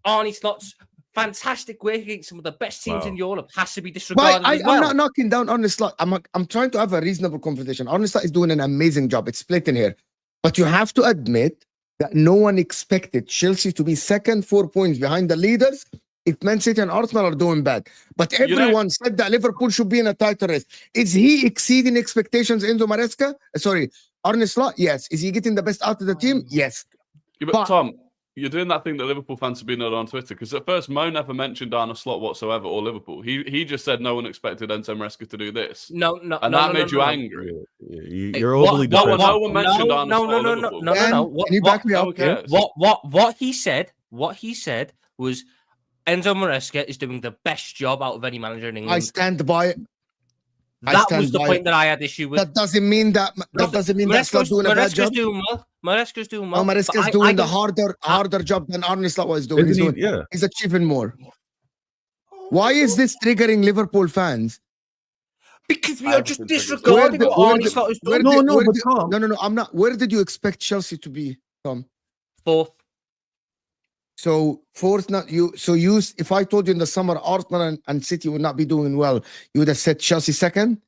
Arnie Slot's fantastic work against some of the best teams in Europe has to be disregarded. I'm not knocking down Arne Slot. I'm trying to have a reasonable conversation. Arne Slot is doing an amazing job. It's split in here. But you have to admit that no one expected Chelsea to be second, 4 points behind the leaders if Man City and Arsenal are doing bad. But everyone said that Liverpool should be in a title race. Is he exceeding expectations, Enzo Maresca? Sorry, Arne Slot? Yes. Is he getting the best out of the team? Yes. Yeah, but Tom, you're doing that thing that Liverpool fans have been on Twitter, because at first Mo never mentioned Arne Slot whatsoever or Liverpool. He just said no one expected Enzo Maresca to do this. And that made you angry. You're overly defensive. No one mentioned Arne Slot or Liverpool. No. Can you back me up? What he said was Enzo Maresca is doing the best job out of any manager in England. I stand by it. That was the point that I had issue with. That doesn't mean that's not doing a bad job. Maresca's doing well. Maresca's doing the harder job than Arne Slot was doing. He's achieving more. Why is this triggering Liverpool fans? Because we are just disregarding what Arne Slot is doing. No, I'm not. Where did you expect Chelsea to be, Tom? 4th. So 4th, not you. So if I told you in the summer Arsenal and City would not be doing well, you would have said Chelsea second.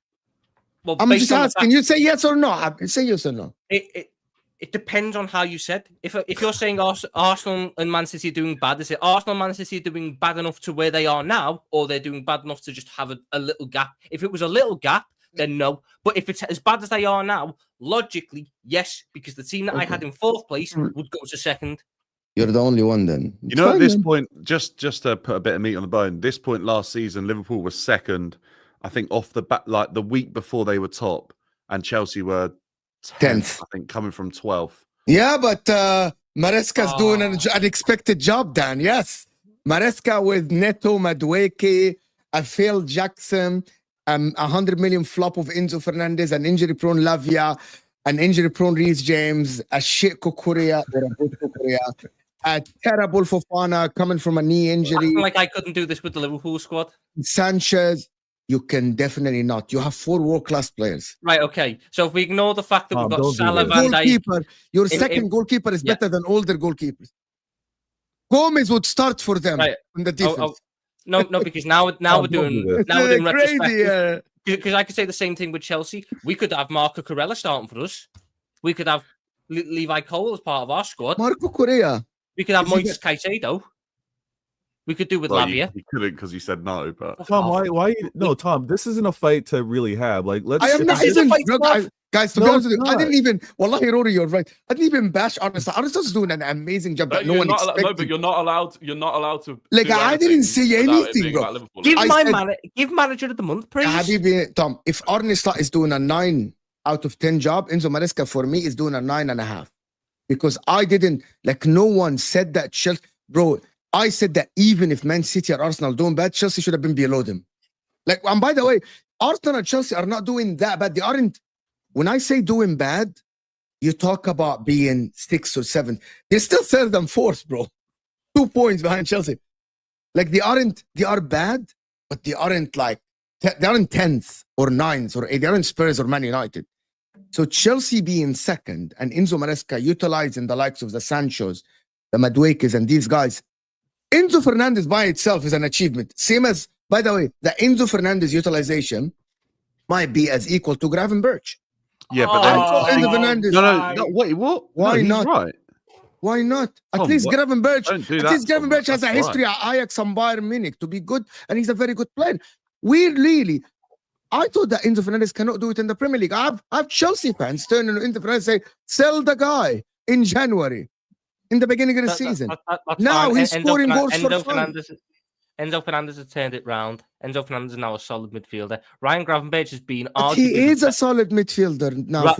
Well, I'm just asking. You say yes or no. Say yes or no. It depends on how you said. If you're saying Arsenal and Man City are doing bad, is it Arsenal and Man City are doing bad enough to where they are now, or they're doing bad enough to just have a little gap? If it was a little gap, then no. But if it's as bad as they are now, logically, yes, because the team that I had in 4th place would go to second. You're the only one then. At this point, just to put a bit of meat on the bone, this point last season, Liverpool was second, I think, off the bat, like the week before they were top, and Chelsea were 10th, I think, coming from 12th. Yeah, but Maresca's doing an unexpected job, Dan. Yes. Maresca with Neto, Madueke, a failed Jackson, 100 million flop of Enzo Fernandez, an injury-prone Lavia, an injury-prone Reece James, a shit Kukurea, or a good Kukurea, a terrible Fofana coming from a knee injury. Like I couldn't do this with the Liverpool squad. Sanchez, you can definitely not. You have 4 world-class players. Right, okay. So if we ignore the fact that we've got Salah, Van Dijk... Your second goalkeeper is better than older goalkeepers. Gomez would start for them in the defense. No, because now we're doing retrospective. Crazy, because I could say the same thing with Chelsea. We could have Marco Corella starting for us. We could have Levi Cole as part of our squad. Marco Correa. We could have Moises Caicedo. We could do with Lavia. You couldn't because you said no. But Tom, why? No, Tom. This isn't a fight to really have. Like, let's. I am not even. Guys, to be honest with you, I didn't even. Wallahi, Rory, you're right. I didn't even bash Arne. Arne is doing an amazing job that no one expected. No, but you're not allowed. You're not allowed to. Like I didn't say anything, bro. Give manager of the month praise. Habibi, Tom, if Arne Slot is doing a 9 out of 10 job, Enzo Maresca for me is doing a 9.5, because I didn't like. No one said that Chelsea, bro. I said that even if Man City or Arsenal doing bad, Chelsea should have been below them. Like, and by the way, Arsenal and Chelsea are not doing that bad. They aren't. When I say doing bad, you talk about being 6th or 7th. They're still 3rd and 4th, bro. 2 points behind Chelsea. Like they are bad, but they aren't like, they aren't 10th or 9th or 8th. They aren't Spurs or Man United. So Chelsea being 2nd and Enzo Maresca utilizing the likes of the Sanchos, the Maduekes and these guys. Enzo Fernandez by itself is an achievement. Same as, by the way, the Enzo Fernandez utilization might be as equal to Gravenberch. Yeah, but then Enzo Fernandez. No, wait, what? Why no, not? Right. Why not? At least Gravenberch. At least Gravenberch has a history at Ajax and Bayern Munich to be good, and he's a very good player. I thought that Enzo Fernandez cannot do it in the Premier League. I have Chelsea fans turning to Enzo Fernandez and say, sell the guy in January, in the beginning of the season. Now he's scoring goals for fun. Enzo Fernandez has turned it round. Enzo Fernandez is now a solid midfielder. Ryan Gravenberch has been he is a solid midfielder now.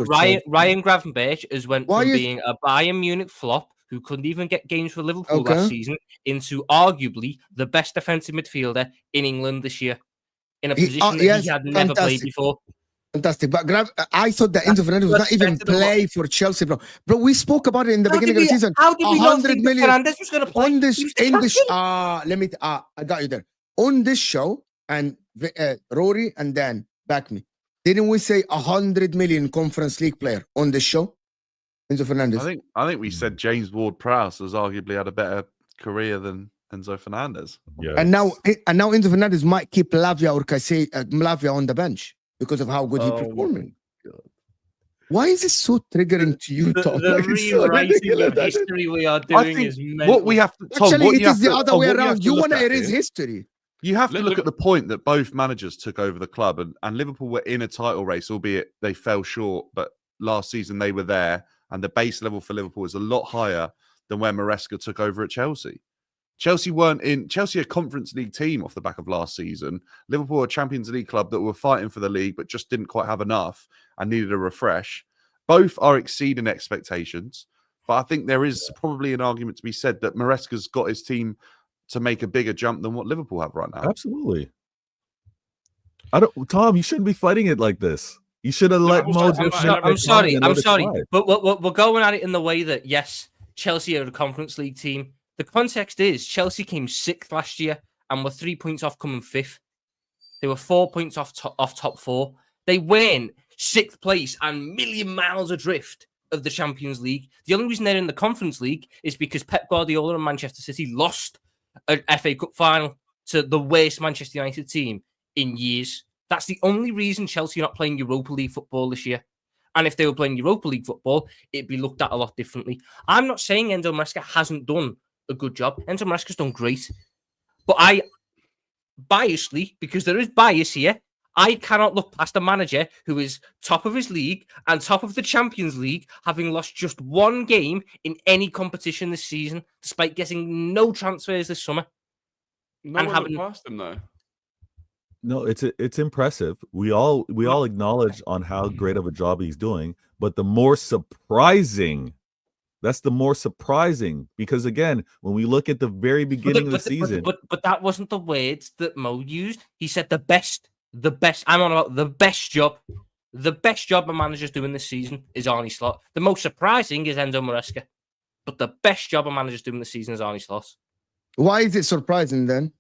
Ryan Gravenberch has went from being a Bayern Munich flop who couldn't even get games for Liverpool last season into arguably the best defensive midfielder in England this year, in a position that he had never played before. Fantastic. But I thought that Enzo Fernandez was not even play for Chelsea, bro. Bro, we spoke about it in the beginning of the season. How did we not think Fernandez was going to play? On this, I got you there. On this show, and Rory and Dan back me. Didn't we say 100 million Conference League player on this show? Enzo Fernandez. I think we said James Ward-Prowse has arguably had a better career than Enzo Fernandez. Yeah. And now Enzo Fernandez might keep Lavia or Lavia on the bench because of how good he's performing. Why is this so triggering to you, Tom? The rewriting of history we are doing is mental. What we have to, Tom, actually, it is the other way around. You want to erase history. You have to look at the point that both managers took over the club, and Liverpool were in a title race, albeit they fell short. But last season they were there, and the base level for Liverpool is a lot higher than where Maresca took over at Chelsea. Chelsea a Conference League team off the back of last season. Liverpool a Champions League club that were fighting for the league, but just didn't quite have enough and needed a refresh. Both are exceeding expectations, but I think there is probably an argument to be said that Maresca's got his team to make a bigger jump than what Liverpool have right now. Absolutely. Tom, you shouldn't be fighting it like this. You should have let Mo. I'm sorry, but we're going at it in the way that yes, Chelsea are a Conference League team. The context is Chelsea came 6th last year and were 3 points off coming 5th. They were 4 points off top 4. They win 6th place and million miles adrift of the Champions League. The only reason they're in the Conference League is because Pep Guardiola and Manchester City lost an FA Cup final to the worst Manchester United team in years. That's the only reason Chelsea are not playing Europa League football this year. And if they were playing Europa League football, it'd be looked at a lot differently. I'm not saying Enzo Maresca hasn't done a good job. Enzo Maresca's done great. But I, biasly, because there is bias here, I cannot look past a manager who is top of his league and top of the Champions League, having lost just one game in any competition this season, despite getting no transfers this summer. No one looked past him, though. No, it's impressive. We all acknowledge on how great of a job he's doing, but the more surprising, because again, when we look at the very beginning of the season, but that wasn't the words that Mo used. He said the best. I'm on about the best job. The best job a manager's doing this season is Arne Slot. The most surprising is Enzo Maresca, but the best job a manager's doing this season is Arne Slot. Why is it surprising then?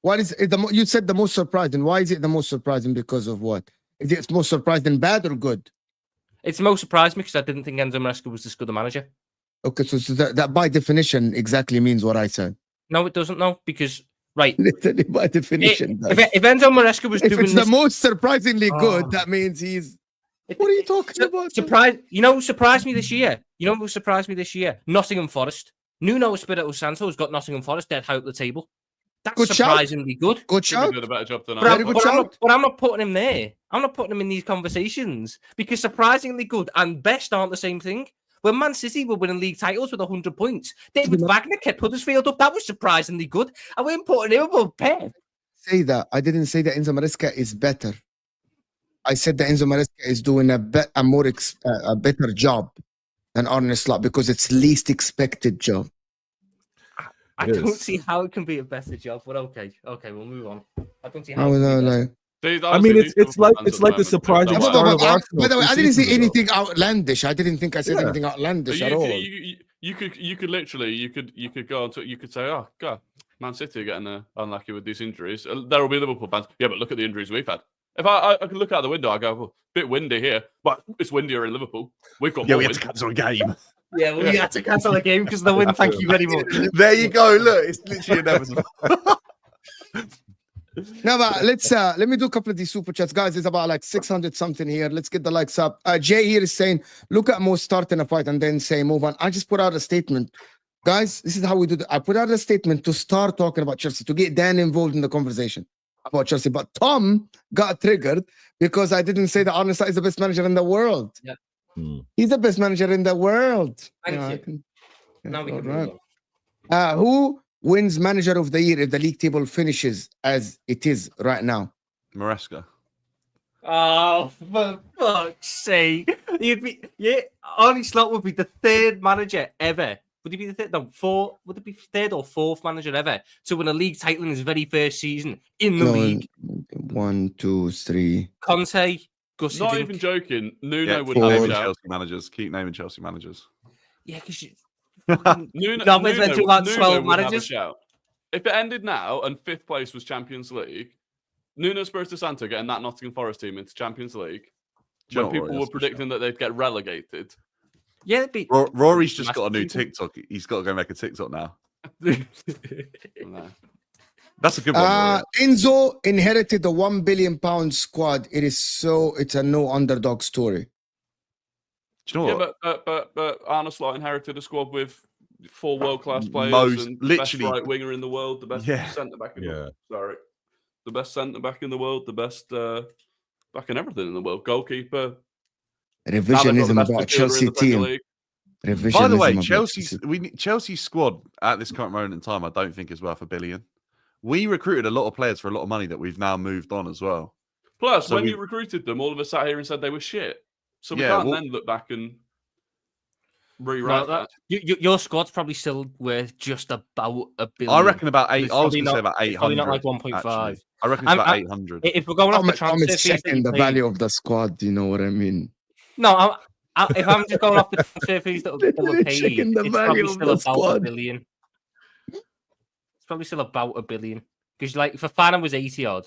What is it? You said the most surprising. Why is it the most surprising? Because of what? Is it most surprising bad or good? It's most surprising because I didn't think Enzo Maresca was this good a manager. Okay, so that by definition exactly means what I said. No, it doesn't. No, because right, literally by definition. If Enzo Maresca was doing it's the most surprisingly good, that means he's. What are you talking about? Surprised me this year. You know what surprised me this year? Nottingham Forest. Nuno Espirito Santo has got Nottingham Forest dead high up the table. That's Good shout. surprisingly good. Good Should be shout. doing a better job than But I. Very good shout. I'm not putting him there. I'm not putting him in these conversations because surprisingly good and best aren't the same thing. When Man City were winning league titles with 100 points, David Wagner kept Huddersfield up. That was surprisingly good. I weren't putting him above Pep. Say that. I didn't say that Enzo Maresca is better. I said that Enzo Maresca is doing a better job than Arne Slot because it's least expected job. I It don't is. see how it can be a better job, but okay, we'll move on. I don't see how. No, it can be no, better. like, I mean, it's like the surprising But- start but- of but- Arsenal. by the way, 2 I didn't say seasons ago. anything outlandish. I didn't think I said Yeah. anything outlandish at all. You could literally you could go on to you could say, oh God, Man City are getting unlucky with these injuries. There will be Liverpool fans. Yeah, but look at the injuries we've had. If I can look out the window, I go, well, bit windy here, but it's windier in Liverpool. We've got Yeah, more we had wind. to cancel a game. Yeah, well, you had to cancel the game because of the win. Thank you very much. There you go. Look, it's literally inevitable. No, but let me do a couple of these super chats, guys. It's about like 600 something here. Let's get the likes up. Jay here is saying, look at Mo starting a fight and then say move on. I just put out a statement, guys. This is how we do it. I put out a statement to start talking about Chelsea, to get Dan involved in the conversation about Chelsea. But Tom got triggered because I didn't say that Arne Slot is the best manager in the world. Yeah. He's the best manager in the world. Thank you. Now we can move on. Who wins manager of the year if the league table finishes as it is right now? Maresca. Oh, for fuck's sake! Arne Slot would be the third manager ever. Would he be the third? No, fourth. Would it be third or fourth manager ever to win a league title in his very first season in the league? 1, 2, 3. Conte, Gus. Not even joking. Nuno Yeah, would keep have a naming shout. Chelsea managers. Keep naming Chelsea managers. Yeah, because Nuno, Nobbins went through about Nuno 12 would have a managers. shout. If it ended now and fifth place was Champions League, Nuno Espirito Santo getting that Nottingham Forest team into Champions League, Do you know when what, people Rory, were that's for predicting that they'd get relegated. yeah, it'd be Rory's just got a new Massive TikTok. He's got to go make a TikTok now. No. That's a good one. Rory. Enzo inherited the £1 billion squad. It's a no underdog story. Do you know what? Yeah, but Arne Slot inherited a squad with 4 world-class players Most- and literally- the best right winger in the world, the best Yeah. centre back in the Yeah. world. Sorry, the best centre back in the world, the best back in everything in the world. Goalkeeper. Revisionism about Chelsea team. By the way, Revisionism about Chelsea's squad at this current moment in time, I don't think is worth $1 billion. We recruited a lot of players for a lot of money that we've now moved on as well. Plus, So when we- you recruited them, all of us sat here and said they were shit. So we Yeah, can't well- then look back and rewrite that. Your squad's probably still worth just about $1 billion. I reckon about 8. It's I was probably going to say not- about it's 800. probably not like 1.5. actually. I reckon it's about I'm- 800. If we're going off the Tom transfer is fees that checking you the paid- value of the squad. You know what I mean? No, if I'm just going off the transfer fees that were Literally paid, checking the it's value probably of still the about squad. $1 billion. It's probably still about $1 billion because, like, for Fana was 80 odd.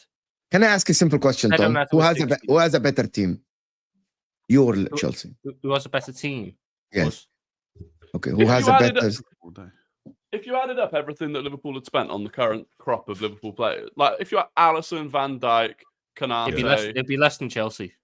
Can I ask a simple question, I don't Tom? know if it Who was has 60. who has a better team? You or Chelsea? Who was a better team? Yes. Us. Okay. Who If has you a added better? All day. If you added up everything that Liverpool had spent on the current crop of Liverpool players, like if you had Alisson, Van Dijk, Canate, It'd be less than Chelsea.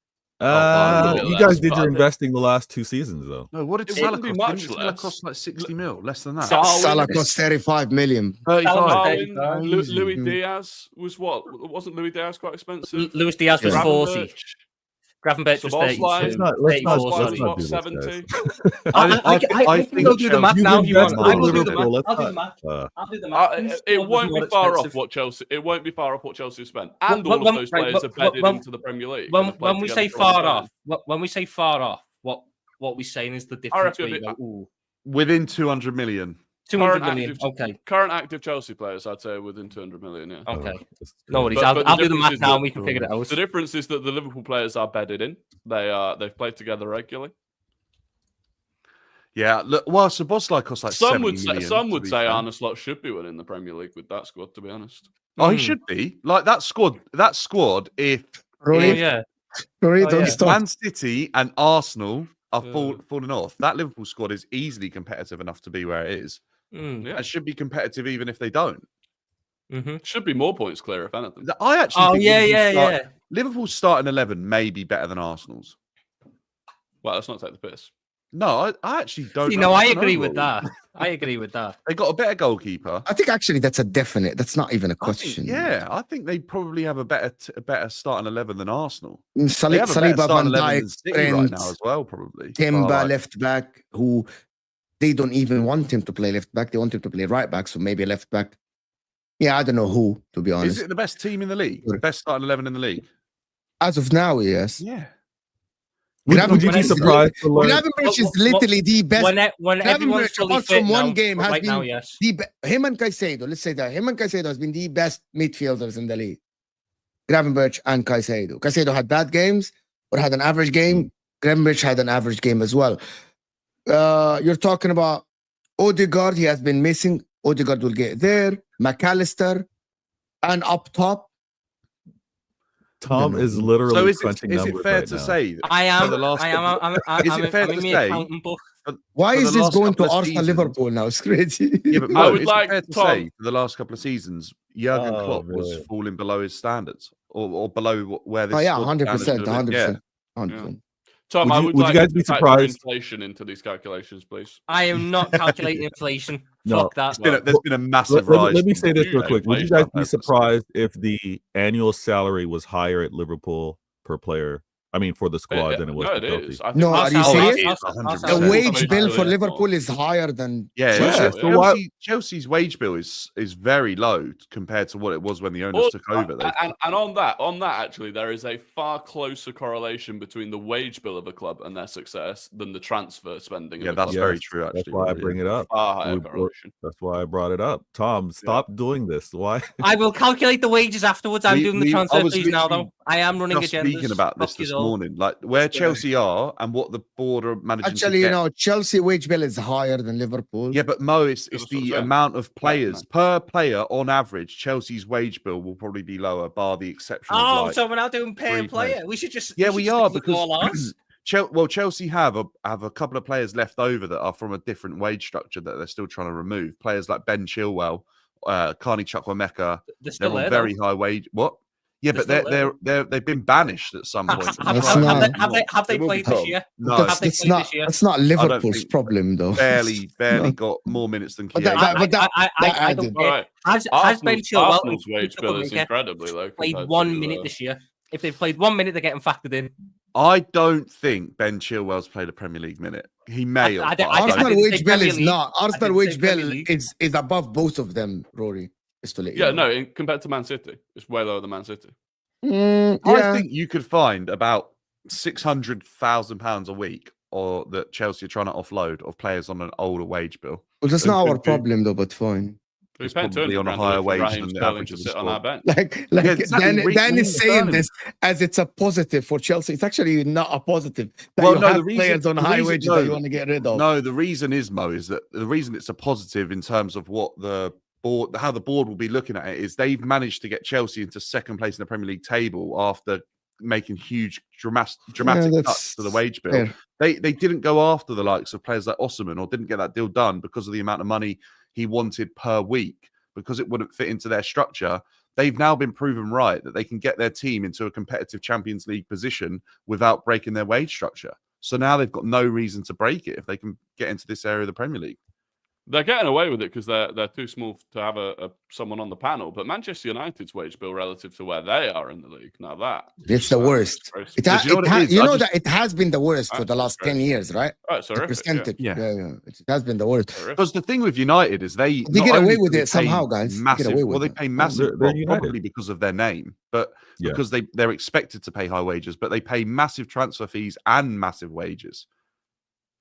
a bit You less, guys did but your I think- investing the last 2 seasons, though. No, what did It Salah wouldn't be cost? much Didn't Salah less. cost like 60 mil? Less than that. Darwin- Salah cost 35 million. 35. Darwin, Louis Diaz was what? Wasn't Louis Diaz quite expensive? Luis Diaz was Yeah. 40. Gravenberch was Szoboszlai. 32. Let's not 34, Szoboszlai sorry. was not what, do this, 70? I can go do the math You've now if you want. invested I'll in do the Liverpool, math. let's I'll do the not, math. I'll do the math. It won't be far off expensive. what Chelsea. It won't be far off what Chelsea spent, and When- all of those right, players are bedded when- into the Premier League. When and have played we together say for a long far time. off, when we say far off, what we're saying is the difference. reckon Where you it'd go, ooh, Within 200 million. 200 Current million. active- Okay, current active Chelsea players, I'd say within 200 million. Yeah. okay. Oh, No worries. But the I'll do the difference math is now that- and we can figure it out. The difference is that the Liverpool players are bedded in. They've played together regularly. Yeah, look, well, Szoboszlai costs like Some 70 would say million, to be fair. Arne Slot should be winning the Premier League with that squad. To be honest, Oh, he Mm. should be. Like that squad, if Rory, Oh, yeah. Rory, Oh, don't yeah. stop. Man City and Arsenal are Yeah. falling off, that Liverpool squad is easily competitive enough to be where it is. Mm. yeah, And should be competitive even if they don't. Mm-hmm. should be more points clear if anything. I actually Oh think yeah, Liverpool's Liverpool's starting 11 may be better than Arsenal's. Well, let's not take the piss. No, I actually don't. You know, I don't agree know, with Rory. that. I agree with that. They got a better goalkeeper. I think actually that's a definite. That's not even a question. I think they probably have a better starting 11 than Arsenal. Saliba, They have a better Van starting 11 than Dijk, City right now as well, probably. Timber, left back, who they don't even want him to play left back. They want him to play right back, so maybe left back. Yeah, I don't know who, to be honest. Is it the best team in the league? Best starting 11 in the league? As of now, yes. Yeah. Would you be surprised to learn? Gravenberch is literally the best. When everyone's fully fit from one now, game has right been now, yes. him and Caicedo. Let's say that him and Caicedo has been the best midfielders in the league. Gravenberch and Caicedo. Caicedo had bad games or had an average game. Gravenberch had an average game as well. You're talking about Odegaard. He has been missing. Odegaard will get there. McAllister, and up top. Tom is literally crunching numbers. Is it fair to say that I am? Is it fair to say? Why is this going to Arsenal Liverpool now? It's crazy. Yeah, but I would like fair to say for the last couple of seasons, Jurgen Klopp was falling below his standards or below where this. 100%. Tom, would you guys be surprised? Inflation into these calculations, please. I am not calculating inflation. Fuck that. There's been a massive rise. Let me say this real quick. Would you guys be surprised if the annual salary was higher at Liverpool per player? I mean, for the squad than it was for Chelsea. No, are you serious? The wage bill for Liverpool is higher than Chelsea's wage bill is very low compared to what it was when the owners took over. And on that, actually, there is a far closer correlation between the wage bill of a club and their success than the transfer spending. Yeah, that's very true. Actually, that's why I bring it up. Far higher correlation. That's why I brought it up. Tom, stop doing this. Why? I will calculate the wages afterwards. I'm doing the transfer fees now, though. I am running agendas. Speaking about this morning, like where Chelsea are and what the board are managing. Actually, Chelsea wage bill is higher than Liverpool. Yeah, but Mo, it's the amount of players per player on average. Chelsea's wage bill will probably be lower, bar the exception. So we're now doing per player. We should just we are because Chelsea have a couple of players left over that are from a different wage structure that they're still trying to remove. Players like Ben Chilwell, Carney Chukwuemeka, they're on very high wage. What? Yeah, but they've been banished at some point. Have they played this year? No, that's not Liverpool's problem though. Barely got more minutes than Chiesa. I don't get. Has Ben Chilwell's wage bill is incredibly low. Played 1 minute this year. If they've played 1 minute, they're getting factored in. I don't think Ben Chilwell's played a Premier League minute. He may have. Arsenal wage bill is not. Arsenal wage bill is above both of them, Rory. Compared to Man City, it's way lower than Man City. I think you could find about £600,000 a week, or that Chelsea are trying to offload of players on an older wage bill. Well, that's not our problem, though. But fine. It's probably on a higher wage than the average of the squad. On our bench. Dan is saying this as it's a positive for Chelsea. It's actually not a positive. The players on high wages that you want to get rid of. No, the reason is, Mo, is that the reason it's a positive in terms of what how the board will be looking at it is they've managed to get Chelsea into second place in the Premier League table after making huge dramatic cuts to the wage bill. They didn't go after the likes of players like Osimhen, or didn't get that deal done because of the amount of money he wanted per week, because it wouldn't fit into their structure. They've now been proven right that they can get their team into a competitive Champions League position without breaking their wage structure. So now they've got no reason to break it if they can get into this area of the Premier League. They're getting away with it because they're too small to have someone on the panel. But Manchester United's wage bill relative to where they are in the league, now it's the worst. It has been the worst for the last 10 years, right? Oh, it's horrific, percentage. Yeah. It has been the worst. Because the thing with United is they get away with it somehow, guys. They pay massive, probably because of their name, but because they're expected to pay high wages, but they pay massive transfer fees and massive wages.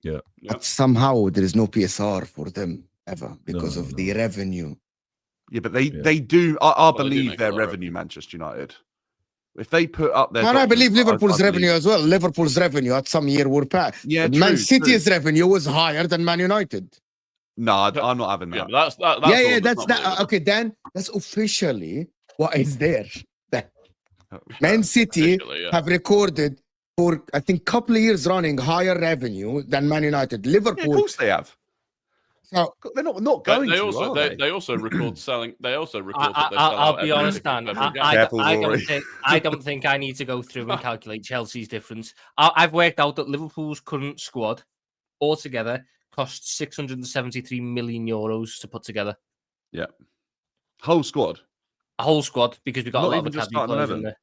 Yeah. But somehow there is no PSR for them ever because of the revenue. Yeah, but they do. I believe their revenue, Manchester United. If they put up their, and I believe Liverpool's revenue as well. Liverpool's revenue at some year were packed. Yeah, Man City's revenue was higher than Man United. No, I'm not having that. Yeah, that's that. Okay, then that's officially what is there. Man City have recorded for, I think, couple of years running higher revenue than Man United. Liverpool, of course they have. So they're not going. They also record selling. They also record. I'll be honest, Dan. I don't think I need to go through and calculate Chelsea's difference. I've worked out that Liverpool's current squad altogether cost 673 million euros to put together. Yeah. Whole squad. A whole squad, because we got Not a lot even of just academy starting players 11. in there.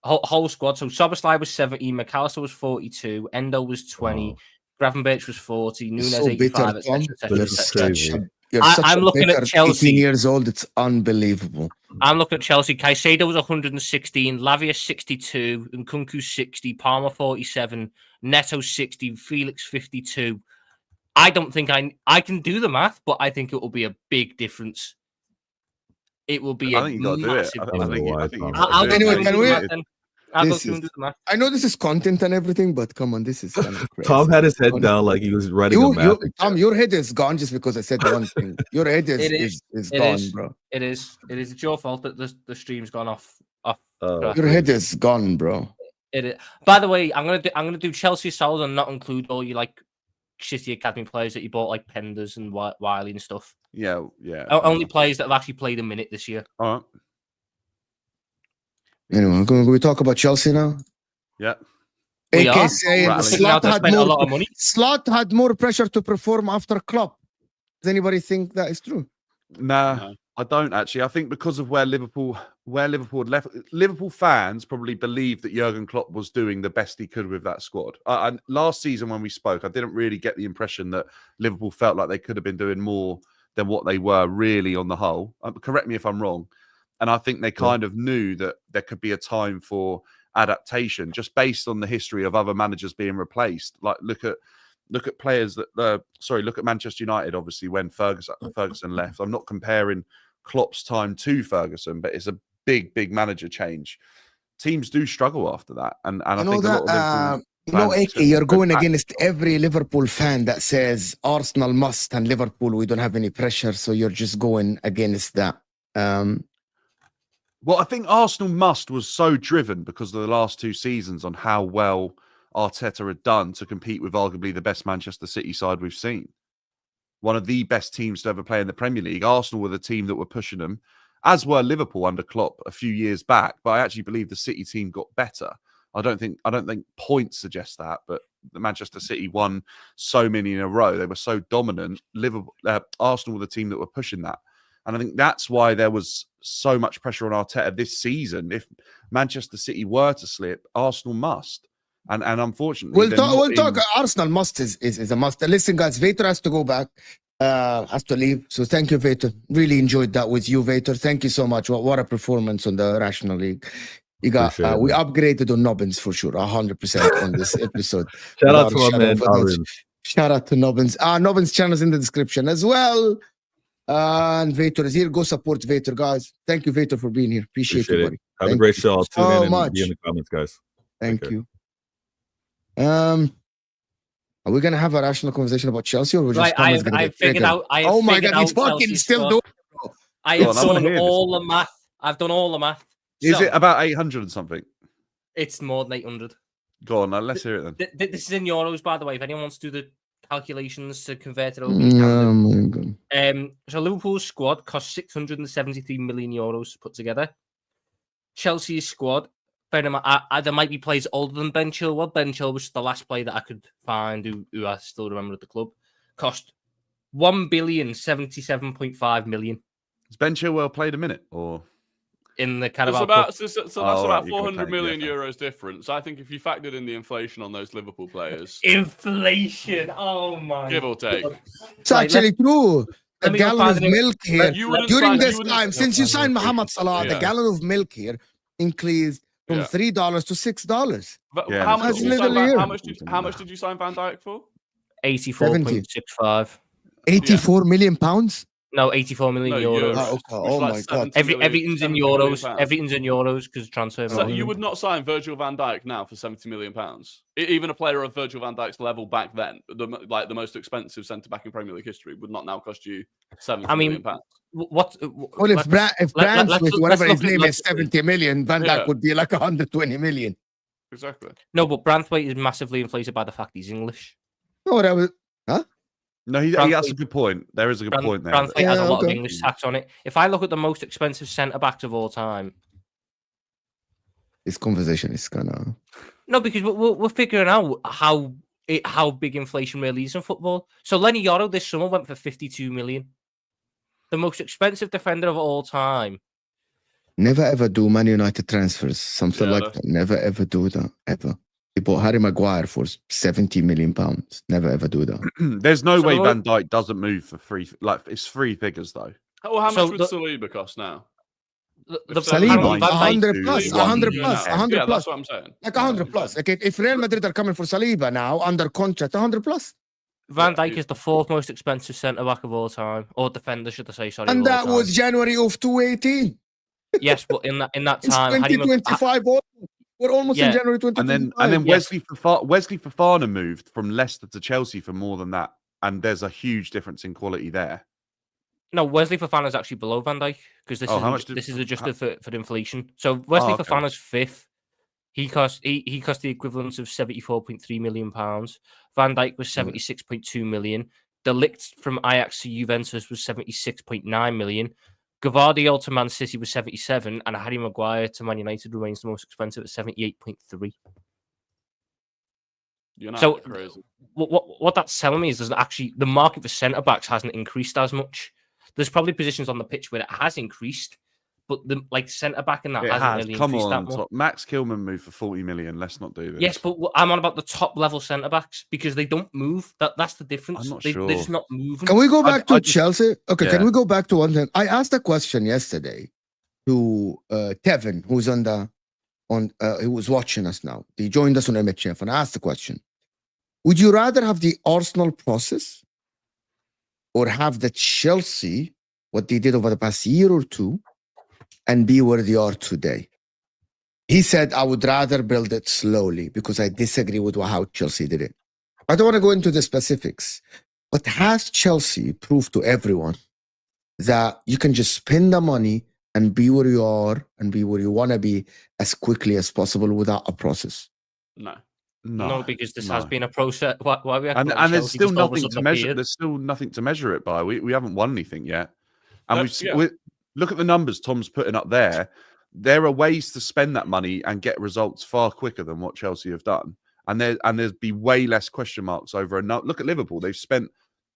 Whole squad. So Soboslai was 70, McAllister was 42, Endo was 20, Gravenberch was 40, Nunes so 85, bitter, Tom. etc. You're such I'm a looking bitter at Chelsea. 18 years old. It's unbelievable. I'm looking at Chelsea. Caicedo was 116, Lavia 62, Nkunku 60, Palmer 47, Neto 60, Felix 52. I don't think I can do the math, but I think it will be a big difference. It will be I think you got to do it. massive difference. I'll go Anyway, through can and do we- the math then. I'll go This through is- and do the math. I know this is content and everything, but come on, this is kind of crazy. Tom had his head down like he was writing a math. Tom, your head is gone just because I said one thing. Your head It is It gone, is. bro. It is. It's your fault that the stream's gone off. Your head is gone, bro. It is. By the way, I'm gonna do Chelsea solid and not include all you like City Academy players that you bought like Penders and Wiley and stuff. Yeah. Only players that have actually played a minute this year. All right. Anyway, can we talk about Chelsea now? Yeah. We AK are. saying Rattling. Slot Now they had spent a lot of money. Slot had more pressure to perform after Klopp. Does anybody think that is true? Nah, No. I don't actually. I think because of where Liverpool had left, Liverpool fans probably believed that Jurgen Klopp was doing the best he could with that squad. And last season when we spoke, I didn't really get the impression that Liverpool felt like they could have been doing more than what they were really on the whole. Correct me if I'm wrong. And I think they kind of knew that there could be a time for adaptation just based on the history of other managers being replaced. Like look at players that look at Manchester United, obviously, when Ferguson left. I'm not comparing Klopp's time to Ferguson, but it's a big manager change. Teams do struggle after that. And I think a lot of Liverpool AK, you're going against every Liverpool fan that says Arsenal must and Liverpool, we don't have any pressure. So you're just going against that. Well, I think Arsenal must was so driven because of the last two seasons on how well Arteta had done to compete with arguably the best Manchester City side we've seen. One of the best teams to ever play in the Premier League. Arsenal were the team that were pushing them, as were Liverpool under Klopp a few years back. But I actually believe the City team got better. I don't think points suggest that, but the Manchester City won so many in a row. They were so dominant. Arsenal were the team that were pushing that. And I think that's why there was so much pressure on Arteta this season. If Manchester City were to slip, Arsenal must. And unfortunately, we'll talk. Arsenal must is a must. Listen, guys, Vator has to go back, has to leave. So thank you, Vator. Really enjoyed that with you, Vator. Thank you so much. What a performance on the Rational League. You got we upgraded on Nobbins for sure, 100% on this episode. Shout out to my man Nobbins. Shout out to Nobbins. Nobbins channel's in the description as well. And Vator is here. Go support Vator, guys. Thank you, Vator, for being here. Appreciate you, buddy. Have a great show. I'll tune in and be in the comments, guys. Thank you. Are we gonna have a rational conversation about Chelsea, or we're just I figured out. Oh my god, he's fucking still doing it, bro. I have done all the math. I've done all the math. Is it about 800 and something? It's more than 800. Go on, let's hear it then. This is in euros, by the way. If anyone wants to do the calculations to convert it over, oh my god. So Liverpool's squad cost 673 million euros to put together. Chelsea's squad, there might be players older than Ben Chilwell. Ben Chilwell was the last player that I could find who I still remember at the club. Cost 1,077.5 million. Has Ben Chilwell played a minute or? In the Carabao Cup. So that's about 400 million euros difference. I think if you factored in the inflation on those Liverpool players. Inflation! Oh my. Give or take. It's actually true. A gallon of milk here during this time, since you signed Mohamed Salah, the gallon of milk here increased from $3 to $6. How much did you sign Van Dijk for? 84.65. 84 million pounds? No, 84 million euros. Oh my god! Everything's in euros. Everything's in euros because transfer. So you would not sign Virgil van Dijk now for £70 million. Even a player of Virgil van Dijk's level back then, the most expensive centre back in Premier League history, would not now cost you £70 million. Well, if Brandsmith, whatever his name is, 70 million, Van Dijk would be like 120 million. Exactly. No, but Branthwaite is massively inflated by the fact he's English. No, that was huh? No, he has a good point. There is a good point there. Branthwaite has a lot of English tax on it. If I look at the most expensive centre backs of all time, this conversation is gonna. No, because we're figuring out how how big inflation really is in football. So Lenny Yoro this summer went for 52 million. The most expensive defender of all time. Never ever do Man United transfers, something like that. Never ever do that, ever. They bought Harry Maguire for 70 million pounds. Never ever do that. There's no way Van Dijk doesn't move for free. Like, it's 3 figures though. Oh, how much would Saliba cost now? Saliba, 100 plus, 100 plus, 100 yeah, plus. That's what I'm saying. Like 100 plus. Like if Real Madrid are coming for Saliba now under contract, 100 plus. Van Dijk is the 4th most expensive centre back of all time, or defender, should I say? Sorry. And that was January of 2018. Yes, but in that time, 2025, we're almost in January 2025. And then Wesley Fofana moved from Leicester to Chelsea for more than that, and there's a huge difference in quality there. No, Wesley Fofana is actually below Van Dijk because this is adjusted for inflation. So Wesley Fofana's 5th. He cost the equivalent of £74.3 million. Van Dijk was 76.2 million. De Ligt from Ajax to Juventus was 76.9 million. Gvardiol to Man City was 77, and Harry Maguire to Man United remains the most expensive at 78.3. So crazy. What that's telling me is the market for centre backs hasn't increased as much. There's probably positions on the pitch where it has increased, but the centre back in that hasn't really increased that much. Max Kilman moved for 40 million. Let's not do this. Yes, but I'm on about the top level centre backs because they don't move. That's the difference. I'm not sure. They're just not moving. Can we go back to Chelsea? Okay, can we go back to one thing? I asked a question yesterday to Tevin, who's who was watching us now. He joined us on MHF, and I asked the question: would you rather have the Arsenal process or have the Chelsea, what they did over the past year or two, and be where they are today? He said, I would rather build it slowly because I disagree with how Chelsea did it. I don't want to go into the specifics, but has Chelsea proved to everyone that you can just spend the money and be where you are and be where you want to be as quickly as possible without a process? No, because this has been a process. Why we and there's still nothing to measure. There's still nothing to measure it by. We haven't won anything yet, and we look at the numbers Tom's putting up there. There are ways to spend that money and get results far quicker than what Chelsea have done, and there's be way less question marks over. Look at Liverpool; they've spent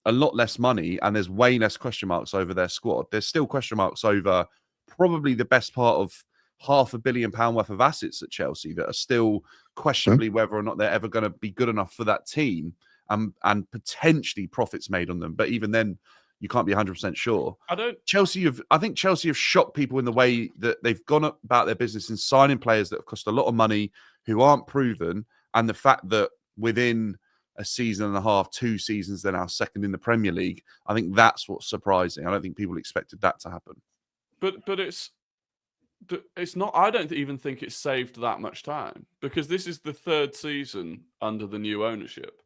a lot less money, and there's way less question marks over their squad. There's still question marks over probably the best part of £500 million worth of assets at Chelsea that are still questionably whether or not they're ever going to be good enough for that team, and potentially profits made on them. But even then, you can't be 100% sure. I think Chelsea have shocked people in the way that they've gone about their business in signing players that have cost a lot of money who aren't proven, and the fact that within a season and a half, 2 seasons, they're now second in the Premier League. I think that's what's surprising. I don't think people expected that to happen. But it's not. I don't even think it's saved that much time because this is the 3rd season under the new ownership.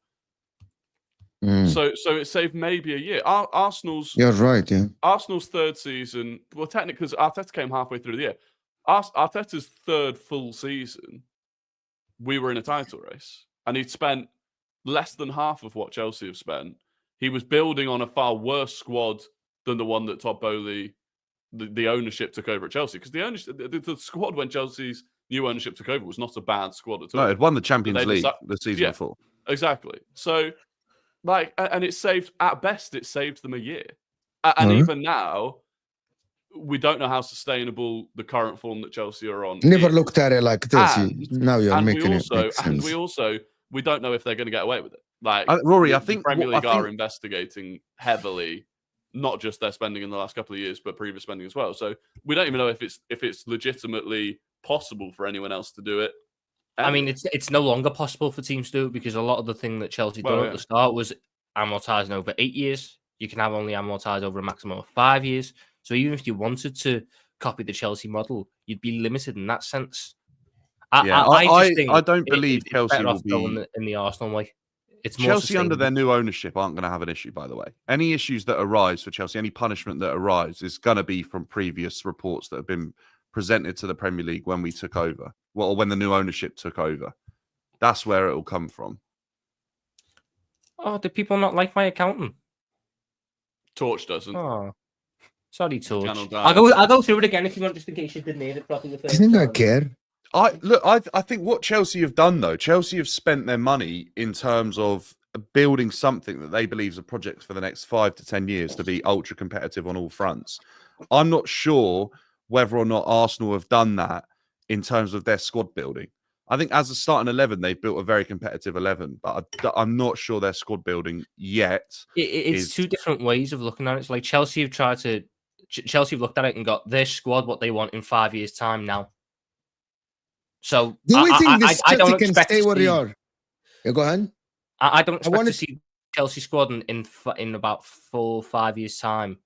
So it saved maybe a year. Arsenal's. You're right. Yeah. Arsenal's 3rd season. Well, technically, because Arteta came halfway through the year. Arteta's 3rd full season, we were in a title race, and he'd spent less than half of what Chelsea have spent. He was building on a far worse squad than the one that Todd Boehly, the ownership, took over at Chelsea. Because the squad when Chelsea's new ownership took over was not a bad squad at all. No, it won the Champions League the season before. Exactly. So, and it saved, at best, it saved them a year. And even now, we don't know how sustainable the current form that Chelsea are on. Never looked at it like this. Now you're making it make sense. And we don't know if they're going to get away with it. Like Rory, I think the Premier League are investigating heavily, not just their spending in the last couple of years, but previous spending as well. So we don't even know if it's legitimately possible for anyone else to do it. I mean, it's no longer possible for teams to do it because a lot of the thing that Chelsea done at the start was amortizing over 8 years. You can have only amortize over a maximum of 5 years. So even if you wanted to copy the Chelsea model, you'd be limited in that sense. I don't believe Chelsea will be in the Arsenal way. It's Chelsea under their new ownership aren't going to have an issue, by the way. Any issues that arise for Chelsea, any punishment that arrives is going to be from previous reports that have been presented to the Premier League when we took over, or when the new ownership took over. That's where it will come from. Oh, do people not like my accountant? Torch doesn't. Oh, sorry, Torch. I'll go through it again if you want, just in case you didn't hear it properly. Doesn't I care? I think what Chelsea have done, though, Chelsea have spent their money in terms of building something that they believe is a project for the next 5 to 10 years to be ultra competitive on all fronts. I'm not sure whether or not Arsenal have done that in terms of their squad building. I think as a starting 11, they've built a very competitive 11, but I'm not sure their squad building yet. It's two different ways of looking at it. It's like Chelsea have looked at it and got their squad what they want in 5 years' time now. So do we think this I don't can stay where they are? Yeah, go ahead. I don't expect to see Chelsea squad in about 4 or 5 years' time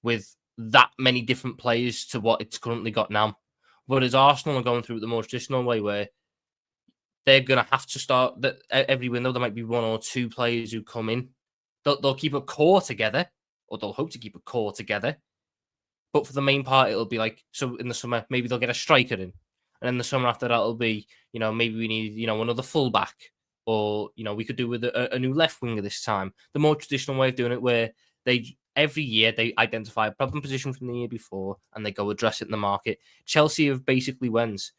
with that many different players to what it's currently got now. Whereas Arsenal are going through it the more traditional way, where they're going to have to start that every window. There might be 1 or 2 players who come in. They'll keep a core together, or they'll hope to keep a core together. But for the main part, it'll be like, so in the summer, maybe they'll get a striker in. And then the summer after that, it'll be, maybe we need, another fullback. Or, we could do with a new left winger this time. The more traditional way of doing it, where every year they identify a problem position from the year before and they go address it in the market. Chelsea have basically went,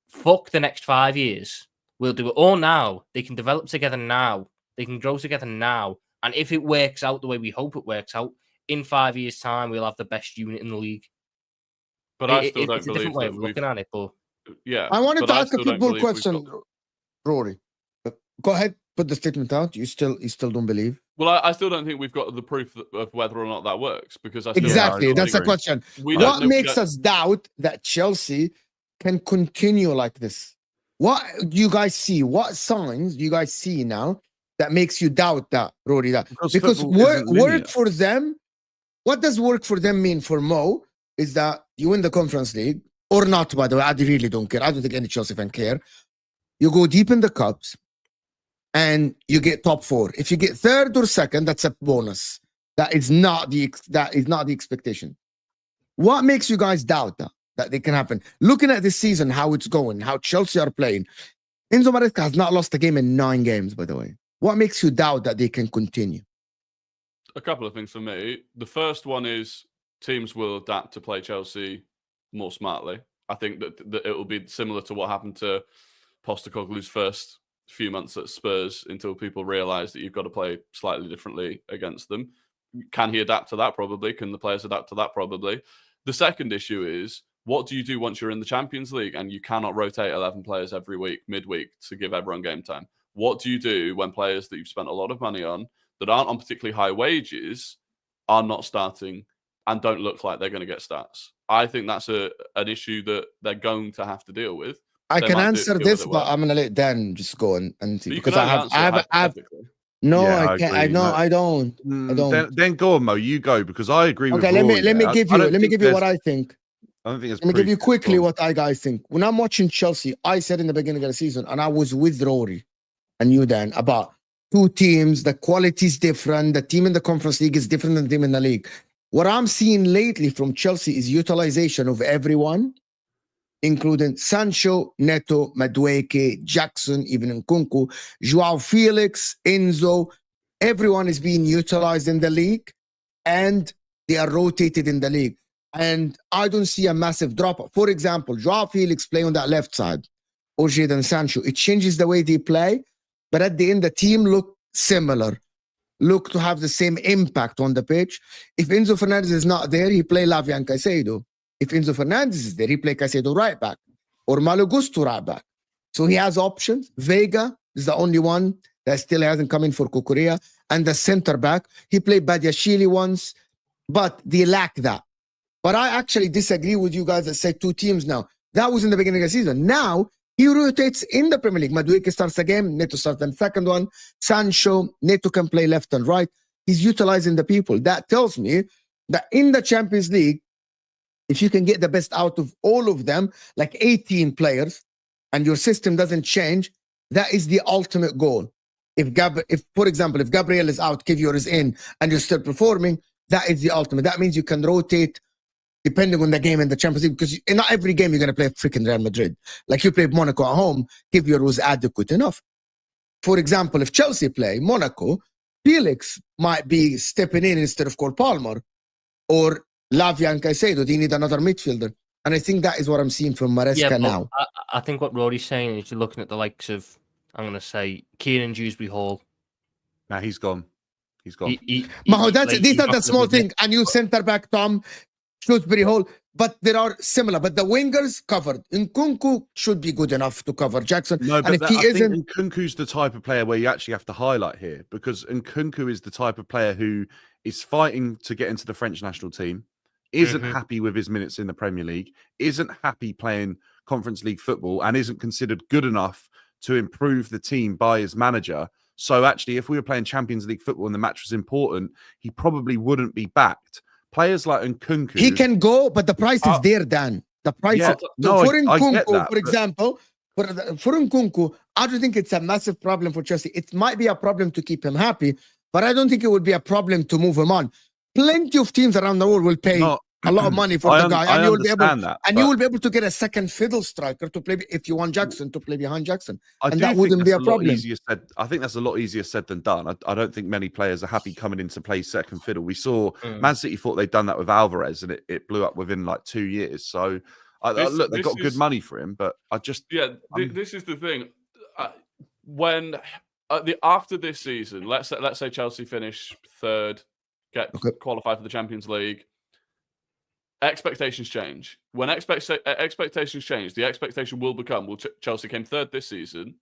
fuck the next 5 years. We'll do it all now. They can develop together now. They can grow together now. And if it works out the way we hope it works out, in 5 years' time, we'll have the best unit in the league. But I still don't it's a believe different way of looking at it. But yeah, I wanted to ask a football question, Rory. Go ahead, put the statement out. You still don't believe? Well, I still don't think we've got the proof of whether or not that works, because exactly that's the question. What makes us doubt that Chelsea can continue like this? What do you guys see? What signs do you guys see now that makes you doubt that, Rory? Because work for them. What does work for them mean for Mo? Is that you win the Conference League or not? By the way, I really don't care. I don't think any Chelsea fan care. You go deep in the cups, and you get top 4. If you get 3rd or 2nd, that's a bonus. That is not the expectation. What makes you guys doubt that they can happen? Looking at this season, how it's going, how Chelsea are playing. Enzo Maresca has not lost a game in 9 games, by the way. What makes you doubt that they can continue? A couple of things for me. The first one is teams will adapt to play Chelsea more smartly. I think that it will be similar to what happened to Postecoglou's first few months at Spurs, until people realise that you've got to play slightly differently against them. Can he adapt to that? Probably. Can the players adapt to that? Probably. The second issue is, what do you do once you're in the Champions League and you cannot rotate 11 players every week, midweek, to give everyone game time? What do you do when players that you've spent a lot of money on, that aren't on particularly high wages, are not starting and don't look like they're going to get stats? I think that's an issue that they're going to have to deal with. I can answer this, but I'm going to let Dan just go and see, because I have no, yeah, I can't. I don't. Then go on, Mo. You go, because I agree with Rory. Let me give you what I think. I don't think it's. Let me give you quickly what I guys think. When I'm watching Chelsea, I said in the beginning of the season, and I was with Rory and you, Dan, about 2 teams. The quality is different. The team in the Conference League is different than the team in the league. What I'm seeing lately from Chelsea is utilization of everyone, including Sancho, Neto, Madueke, Jackson, even Nkunku, Joao Felix, Enzo. Everyone is being utilized in the league, and they are rotated in the league. And I don't see a massive drop. For example, Joao Felix play on that left side, or Jadon Sancho. It changes the way they play, but at the end, the team look similar, look to have the same impact on the pitch. If Enzo Fernandez is not there, he play Lavia and Caicedo. If Enzo Fernandez is there, he play Caicedo right back, or Malo Gusto right back. So he has options. Vega is the only one that still hasn't come in for Kukurea. And the center back, he played Badiashile once, but they lack that. But I actually disagree with you guys that say 2 teams now. That was in the beginning of the season. Now, he rotates in the Premier League. Madueke starts a game, Neto starts the second one. Sancho, Neto can play left and right. He's utilizing the people. That tells me that in the Champions League, if you can get the best out of all of them, like 18 players, and your system doesn't change, that is the ultimate goal. If for example, if Gabriel is out, Kivior is in, and you're still performing, that is the ultimate. That means you can rotate depending on the game in the Champions League, because in not every game you're going to play freaking Real Madrid. Like you played Monaco at home, Kivior was adequate enough. For example, if Chelsea play Monaco, Felix might be stepping in instead of Cole Palmer, or Lavia and Caicedo. They need another midfielder. And I think that is what I'm seeing from Maresca now. I think what Rory's saying is you're looking at the likes of, I'm going to say, Kieran Dewsbury Hall. Nah, he's gone. He's gone. These are the small things. A new centre back, Tom, Shrewsbury Hall, but there are similar. But the wingers covered. Nkunku should be good enough to cover Jackson. No, but and if he isn't, Nkunku's the type of player where you actually have to highlight here, because Nkunku is the type of player who is fighting to get into the French national team, isn't happy with his minutes in the Premier League, isn't happy playing Conference League football, and isn't considered good enough to improve the team by his manager. So actually, if we were playing Champions League football and the match was important, he probably wouldn't be backed. Players like Nkunku, he can go, but the price is there, Dan. The price. Yeah, for Nkunku, for example, for Nkunku, I don't think it's a massive problem for Chelsea. It might be a problem to keep him happy, but I don't think it would be a problem to move him on. Plenty of teams around the world will pay a lot of money for the guy, and you will be able, you will be able to get a second fiddle striker to play if you want Jackson to play behind Jackson, and that wouldn't be a problem. I think that's a lot easier said than done. I don't think many players are happy coming in to play second fiddle. We saw Man City thought they'd done that with Alvarez, and it blew up within like 2 years. So look, they got good money for him, but this is the thing. When after this season, let's say Chelsea finish third, qualify for the Champions League. Expectations change. When expectations change, the expectation will become, well, Chelsea came third this season.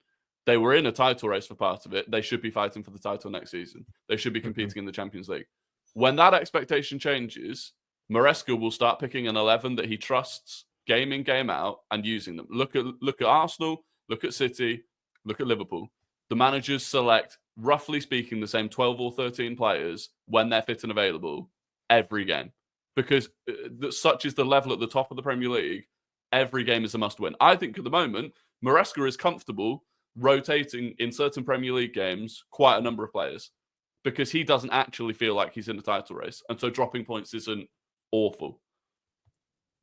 They were in a title race for part of it. They should be fighting for the title next season. They should be competing in the Champions League. When that expectation changes, Maresca will start picking an 11 that he trusts game in, game out, and using them. Look at Arsenal, look at City, look at Liverpool. The managers select, roughly speaking, the same 12 or 13 players when they're fit and available every game. Because such is the level at the top of the Premier League, every game is a must-win. I think at the moment, Maresca is comfortable rotating in certain Premier League games quite a number of players because he doesn't actually feel like he's in a title race. And so dropping points isn't awful.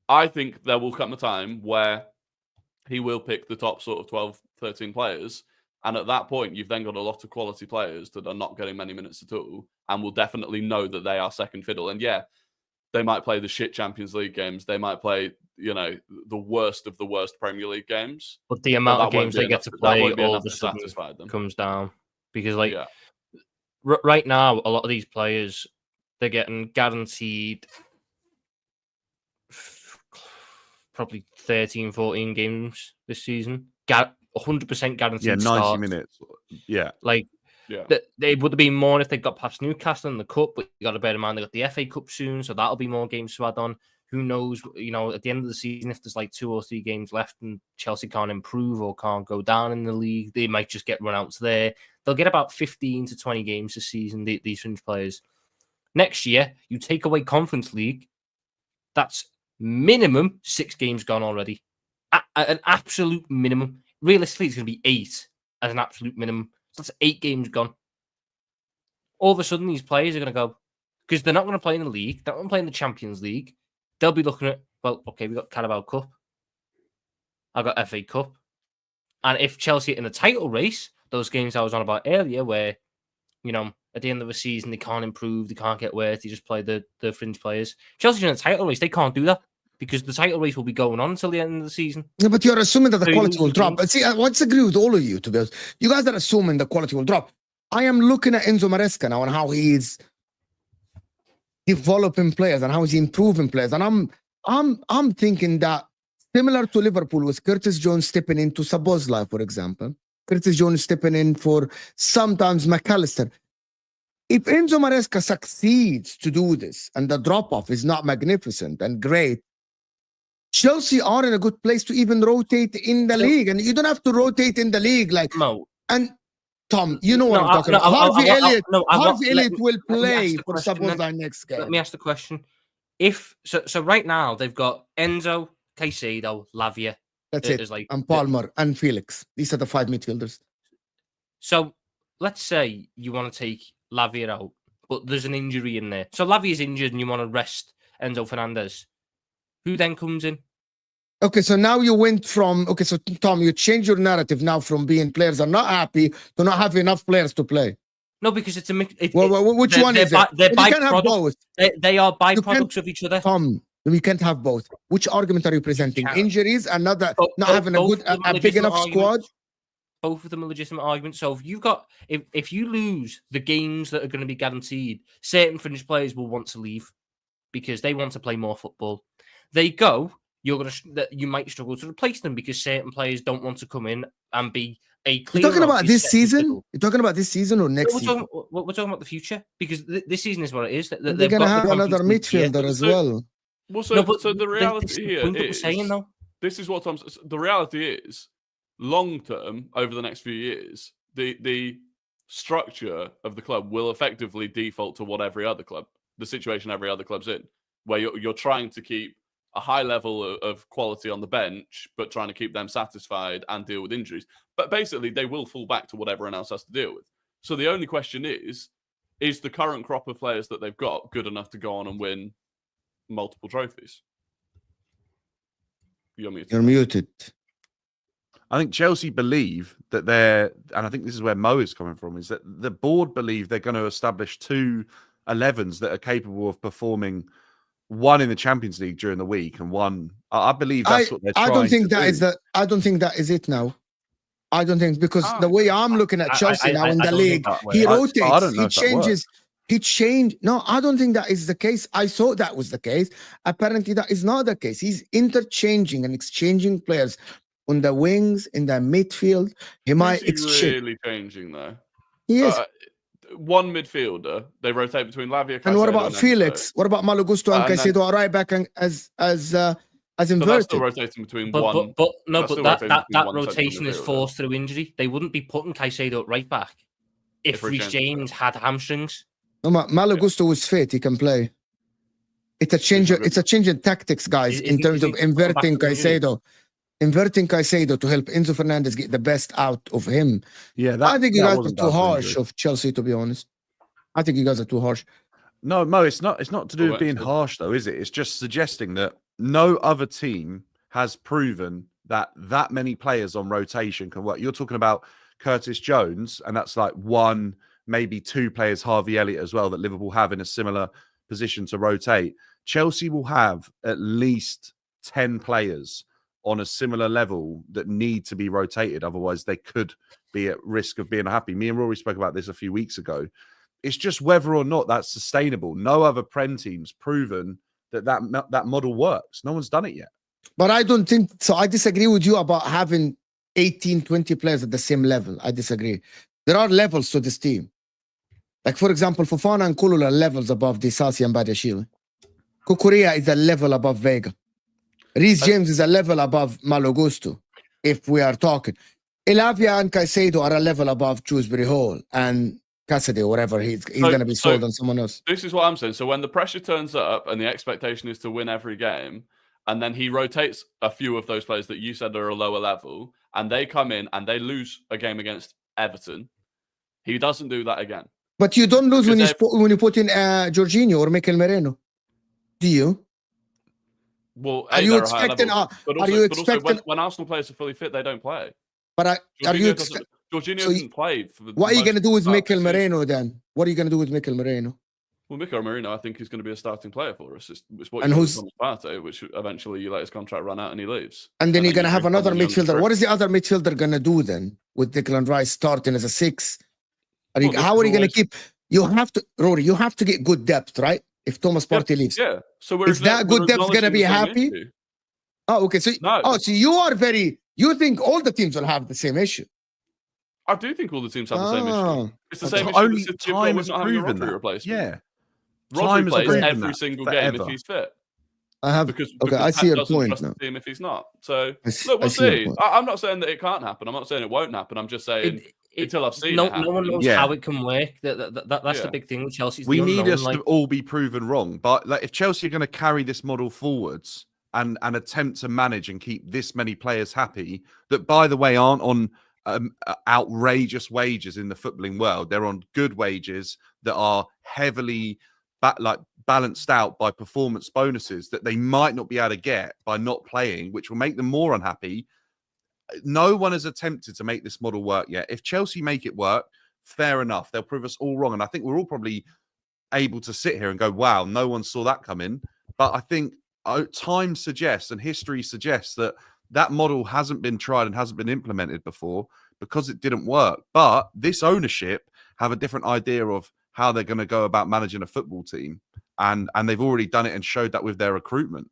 I think there will come a time where he will pick the top sort of 12, 13 players. And at that point, you've then got a lot of quality players that are not getting many minutes at all and will definitely know that they are second fiddle. And yeah, they might play the shit Champions League games. They might play, the worst of the worst Premier League games. But the amount of games they get to play all of a sudden comes down. Because, right now, a lot of these players, they're getting guaranteed probably 13, 14 games this season. 100% guaranteed. Yeah, 90 starts. Minutes. Yeah. They would have been more if they got past Newcastle in the Cup, but you got to bear in mind they got the FA Cup soon, so that'll be more games to add on. Who knows, at the end of the season, if there's like 2 or 3 games left and Chelsea can't improve or can't go down in the league, they might just get run outs there. They'll get about 15 to 20 games this season, these fringe players. Next year, you take away Conference League, that's minimum 6 games gone already. An absolute minimum. Realistically, it's going to be 8 as an absolute minimum. So that's 8 games gone. All of a sudden, these players are going to go, because they're not going to play in the league, they're not going to play in the Champions League. They'll be looking at, well, okay, we got Carabao Cup. I got FA Cup. And if Chelsea are in the title race, those games I was on about earlier, where, at the end of the season, they can't improve, they can't get worse, they just play the fringe players. Chelsea's in the title race, they can't do that. Because the title race will be going on until the end of the season. Yeah, but you're assuming that the quality will drop. But see, I disagree with all of you, to be honest. You guys are assuming the quality will drop. I am looking at Enzo Maresca now and how he's developing players and how he's improving players. And I'm thinking that similar to Liverpool with Curtis Jones stepping into Szoboszlai, for example. Curtis Jones stepping in for sometimes McAllister. If Enzo Maresca succeeds to do this and the drop-off is not magnificent and great, Chelsea are in a good place to even rotate in the league. And you don't have to rotate in the league. And Tom, you know what I'm talking about. Harvey Elliot will play for Szoboszlai next game. Let me ask the question. So right now, they've got Enzo, Caicedo, Lavia. That's it. And Palmer and Felix. These are the 5 midfielders. So let's say you want to take Lavia out, but there's an injury in there. So Lavia's injured and you want to rest Enzo Fernandez. Who then comes in? Okay, so now you went from... Okay, so Tom, you changed your narrative now from being players are not happy to not have enough players to play. No, because it's a mix. Which one is it? They're byproducts. They are byproducts of each other. Tom, We can't have both. Which argument are you presenting? Injuries and not having a big enough squad? Both of them are legitimate arguments. So if you lose the games that are going to be guaranteed, certain fringe players will want to leave because they want to play more football. They go, you might struggle to replace them because certain players don't want to come in and be a clear. You're talking about this season? You're talking about this season or next season? We're talking about the future because this season is what it is. They're going to have another midfielder as well. Well, so the reality here is saying, though. This is what the reality is. Long term, over the next few years, the structure of the club will effectively default to what the situation every other club's in, where you're trying to keep a high level of quality on the bench, but trying to keep them satisfied and deal with injuries. But basically, they will fall back to what everyone else has to deal with. So the only question is the current crop of players that they've got good enough to go on and win multiple trophies? You're muted. I think Chelsea believe that and I think this is where Mo is coming from, is that the board believe they're going to establish 2 11s that are capable of performing, one in the Champions League during the week and one. I believe that's what they're trying to do. I don't think that is it now. I don't think, because the way I'm looking at Chelsea now in the league, he rotates, he changes. He changed. No, I don't think that is the case. I thought that was the case. Apparently, that is not the case. He's interchanging and exchanging players on the wings, in the midfield. He might exchange. Really changing though. He is. One midfielder. They rotate between Lavia. And what about Felix? What about Malo Gusto and Caicedo? Right back as inverted. So that's still rotating between one. But that rotation is forced through injury. They wouldn't be putting Caicedo at right back if Reece James had hamstrings. No, Malo Gusto was fit. He can play. It's a change. It's a change in tactics, guys, in terms of inverting Caicedo. Inverting Caicedo to help Enzo Fernandez get the best out of him. Yeah, I think you guys are too harsh of Chelsea, to be honest. I think you guys are too harsh. No, Mo, it's not to do with being harsh, though, is it? It's just suggesting that no other team has proven that many players on rotation can work. You're talking about Curtis Jones, and that's like 1, maybe 2 players, Harvey Elliott as well, that Liverpool have in a similar position to rotate. Chelsea will have at least 10 players on a similar level that need to be rotated. Otherwise, they could be at risk of being unhappy. Me and Rory spoke about this a few weeks ago. It's just whether or not that's sustainable. No other Prem team's proven that model works. No one's done it yet. But I don't think so. I disagree with you about having 18, 20 players at the same level. I disagree. There are levels to this team. Like, for example, Fofana and Kulula are levels above Disasi and Badiashile. Kukurea is a level above Vega. Reece James is a level above Malo Gusto, if we are talking. Elavia and Caicedo are a level above Shrewsbury Hall and Cassidy, or whatever. He's going to be sold on someone else. This is what I'm saying. So when the pressure turns up and the expectation is to win every game, and then he rotates a few of those players that you said are a lower level, and they come in and they lose a game against Everton, he doesn't do that again. But you don't lose when you put in Jorginho or Mikel Merino, do you? Well, are you expecting? When Arsenal players are fully fit, they don't play. But Jorginho doesn't play. What are you going to do with Mikel Merino then? What are you going to do with Mikel Merino? Well, Mikel Merino, I think, is going to be a starting player for us. It's what Thomas Partey, which eventually you let his contract run out and he leaves. And then you're going to have another midfielder. What is the other midfielder going to do then with Declan Rice starting as a 6? How are you going to keep? You have to, Rory. You have to get good depth, right? If Thomas Partey leaves, So is that good depth going to be happy? Oh, okay. So so you are you think all the teams will have the same issue? I do think all the teams have the same issue. It's the same issue. Only time has proven that. Replacement. Yeah, Rodri plays every single game if he's fit. Because I see your point now. Him if he's not. So look, we'll see. I'm not saying that it can't happen. I'm not saying it won't happen. I'm just saying until I've seen it happen. No one knows how it can work. That's the big thing with Chelsea. We need us to all be proven wrong. But if Chelsea are going to carry this model forwards and attempt to manage and keep this many players happy, that, by the way, aren't on outrageous wages in the footballing world. They're on good wages that are heavily balanced out by performance bonuses that they might not be able to get by not playing, which will make them more unhappy. No one has attempted to make this model work yet. If Chelsea make it work, fair enough. They'll prove us all wrong. And I think we're all probably able to sit here and go, wow, no one saw that coming. But I think time suggests and history suggests that model hasn't been tried and hasn't been implemented before because it didn't work. But this ownership have a different idea of how they're going to go about managing a football team. And they've already done it and showed that with their recruitment.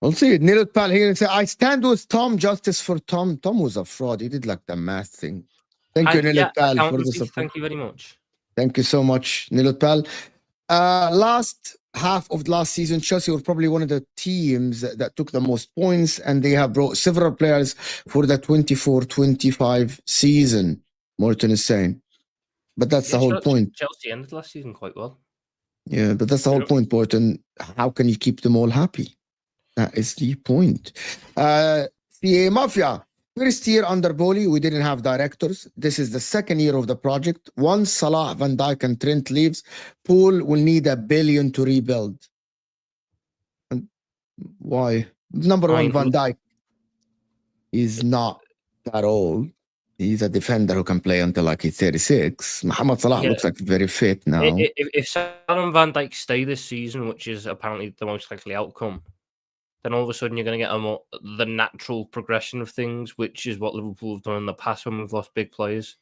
We'll see. Nilot Pal here and say, I stand with Tom. Justice for Tom. Tom was a fraud. He did like the math thing. Thank you, Nilot Pal, for the support. Thank you very much. Thank you so much, Nilot Pal. Last half of last season, Chelsea were probably one of the teams that took the most points, and they have brought several players for the 24-25 season. Morton is saying. But that's the whole point. Chelsea ended last season quite well. Yeah, but that's the whole point, Morton. How can you keep them all happy? That is the point. The Mafia, first year under Bowley, we didn't have directors. This is the second year of the project. Once Salah, Van Dijk, and Trent leaves, Pool will need $1 billion to rebuild. And why? Number one, Van Dijk is not that old. He's a defender who can play until like he's 36. Mohamed Salah looks like very fit now. If Salah and Van Dijk stay this season, which is apparently the most likely outcome, then all of a sudden you're going to get the natural progression of things, which is what Liverpool have done in the past when we've lost big players.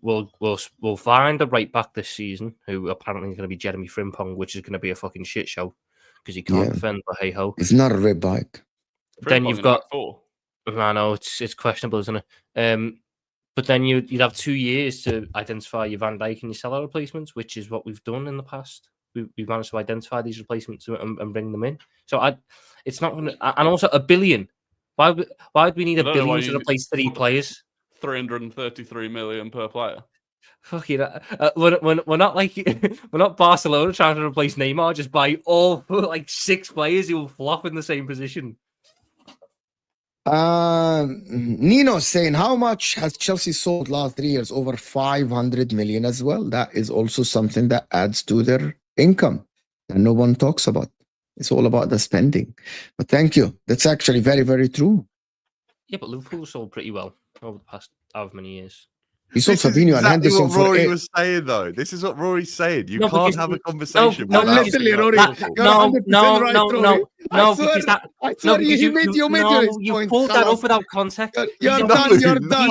We'll find a right back this season who apparently is going to be Jeremy Frimpong, which is going to be a fucking shit show because he can't defend. But hey ho, it's not a red back. Then you've got. I know it's questionable, isn't it? But then you'd have 2 years to identify your Van Dijk and your Salah replacements, which is what we've done in the past. We've managed to identify these replacements and bring them in. So it's not going to. And also $1 billion. Why would we need $1 billion to replace 3 players? 333 million per player. Fuck it. We're not like we're not Barcelona trying to replace Neymar just by all like 6 players who will flop in the same position. Nino saying, how much has Chelsea sold last 3 years? Over 500 million as well. That is also something that adds to their income that no one talks about. It's all about the spending. But thank you. That's actually very, very true. Yeah, but Liverpool sold pretty well over the past however many years. He sold Fabinho and Henderson what Rory was saying, though. This is what Rory's saying. You can't have a conversation. No, literally, Rory. No, because that. No, because you pulled that up without context. You're done. He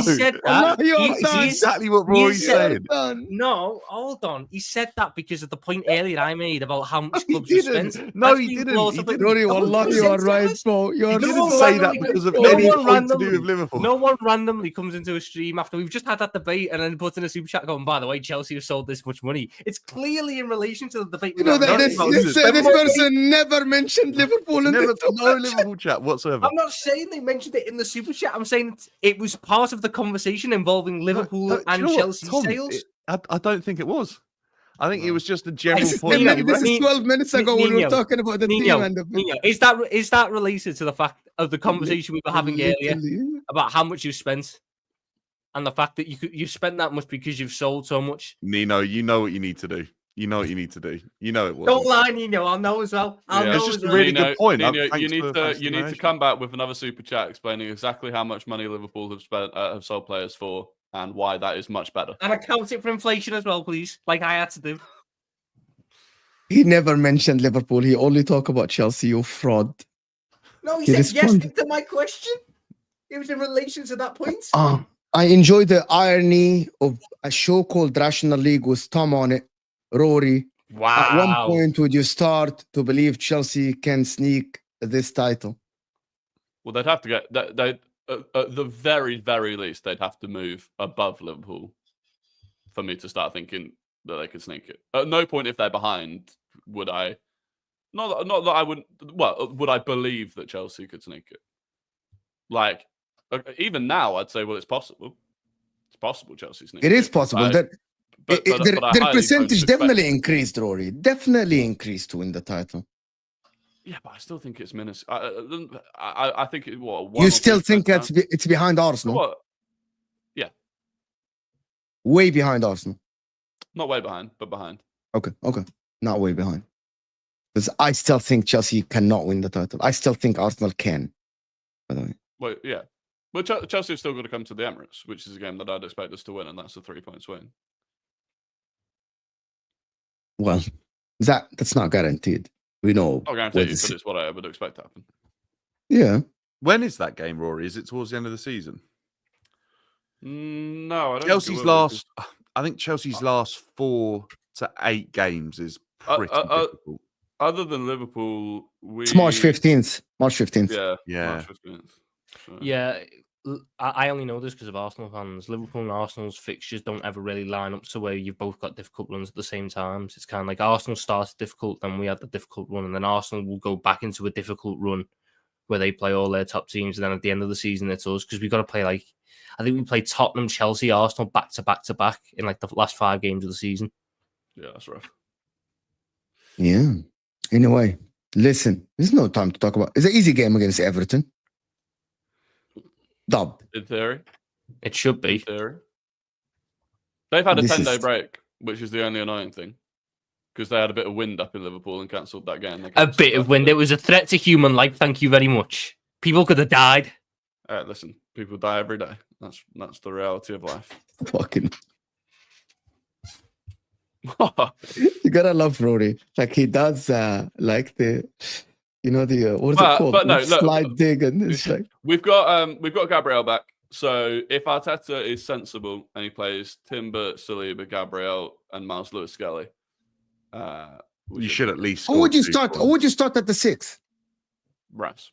said that. That's exactly what Rory said. No, hold on. He said that because of the point earlier I made about how much clubs have spent. No, he didn't. Rory, wallah, you are right, bro. He didn't say that because of anything to do with Liverpool. No one randomly comes into a stream after we've just had that debate and then puts in a super chat going, by the way, Chelsea have sold this much money. It's clearly in relation to the debate. You know that this person never mentioned Liverpool in no Liverpool chat whatsoever. I'm not saying they mentioned it in the super chat. I'm saying it was part of the conversation involving Liverpool and Chelsea sales. I don't think it was. I think it was just a general point. This is 12 minutes ago when we were talking about the team. And is that related to the fact of the conversation we were having earlier about how much you spent? And the fact that you spent that much because you've sold so much. Nino, you know what you need to do. You know what you need to do. You know it was. Don't lie, Nino. I'll know as well. It's just a really good point. Nino, you need to come back with another super chat explaining exactly how much money Liverpool have spent have sold players for and why that is much better. And account it for inflation as well, please, like I had to do. He never mentioned Liverpool. He only talked about Chelsea. You fraud. No, he said yes to my question. It was in relation to that point. I enjoy the irony of a show called Rational League with Tom on it. Rory. Wow. At one point, would you start to believe Chelsea can sneak this title? Well, they'd have to get that. At the very, very least, they'd have to move above Liverpool for me to start thinking that they could sneak it. At no point, if they're behind, would I. Not that I wouldn't. Well, would I believe that Chelsea could sneak it? Like. Even now, I'd say, well, it's possible. It's possible Chelsea sneak. It is possible. Their percentage definitely increased, Rory. Definitely increased to win the title. Yeah, but I still think it's minuscule. I think it. What? You still think it's behind Arsenal? What? Yeah. Way behind Arsenal. Not way behind, but behind. Okay. Not way behind. Because I still think Chelsea cannot win the title. I still think Arsenal can. By the way. Well, yeah. Well, Chelsea have still got to come to the Emirates, which is a game that I'd expect us to win, and that's a 3-point win. Well, that's not guaranteed. We know. I'll guarantee you, but it's what I would expect to happen. Yeah. When is that game, Rory? Is it towards the end of the season? No, I don't. Chelsea's last. I think Chelsea's last 4 to 8 games is pretty difficult. Other than Liverpool, it's March 15th. March 15th. Yeah. March 15th. So. Yeah. I only know this because of Arsenal fans. Liverpool and Arsenal's fixtures don't ever really line up to where you've both got difficult runs at the same time. So it's kind of like Arsenal starts difficult, then we had the difficult run, and then Arsenal will go back into a difficult run where they play all their top teams, and then at the end of the season it's us because we've got to play I think we played Tottenham, Chelsea, Arsenal back to back to back in the last 5 games of the season. Yeah, that's rough. Yeah. Anyway, listen, there's no time to talk about. It's an easy game against Everton. Dub. In theory. It should be. In theory. They've had a 10-day break, which is the only annoying thing. Because they had a bit of wind up in Liverpool and cancelled that game. A bit of wind. It was a threat to human life. Thank you very much. People could have died. Listen, people die every day. That's the reality of life. Fucking. You gotta love Rory. He does like the, what is it called? But no, slide dig, and it's like we've got Gabriel back. So if Arteta is sensible and he plays Timber, Saliba, Gabriel, and Miles Lewis Skelly, you should at least. Who would you start? Who would you start at the 6th? Rest.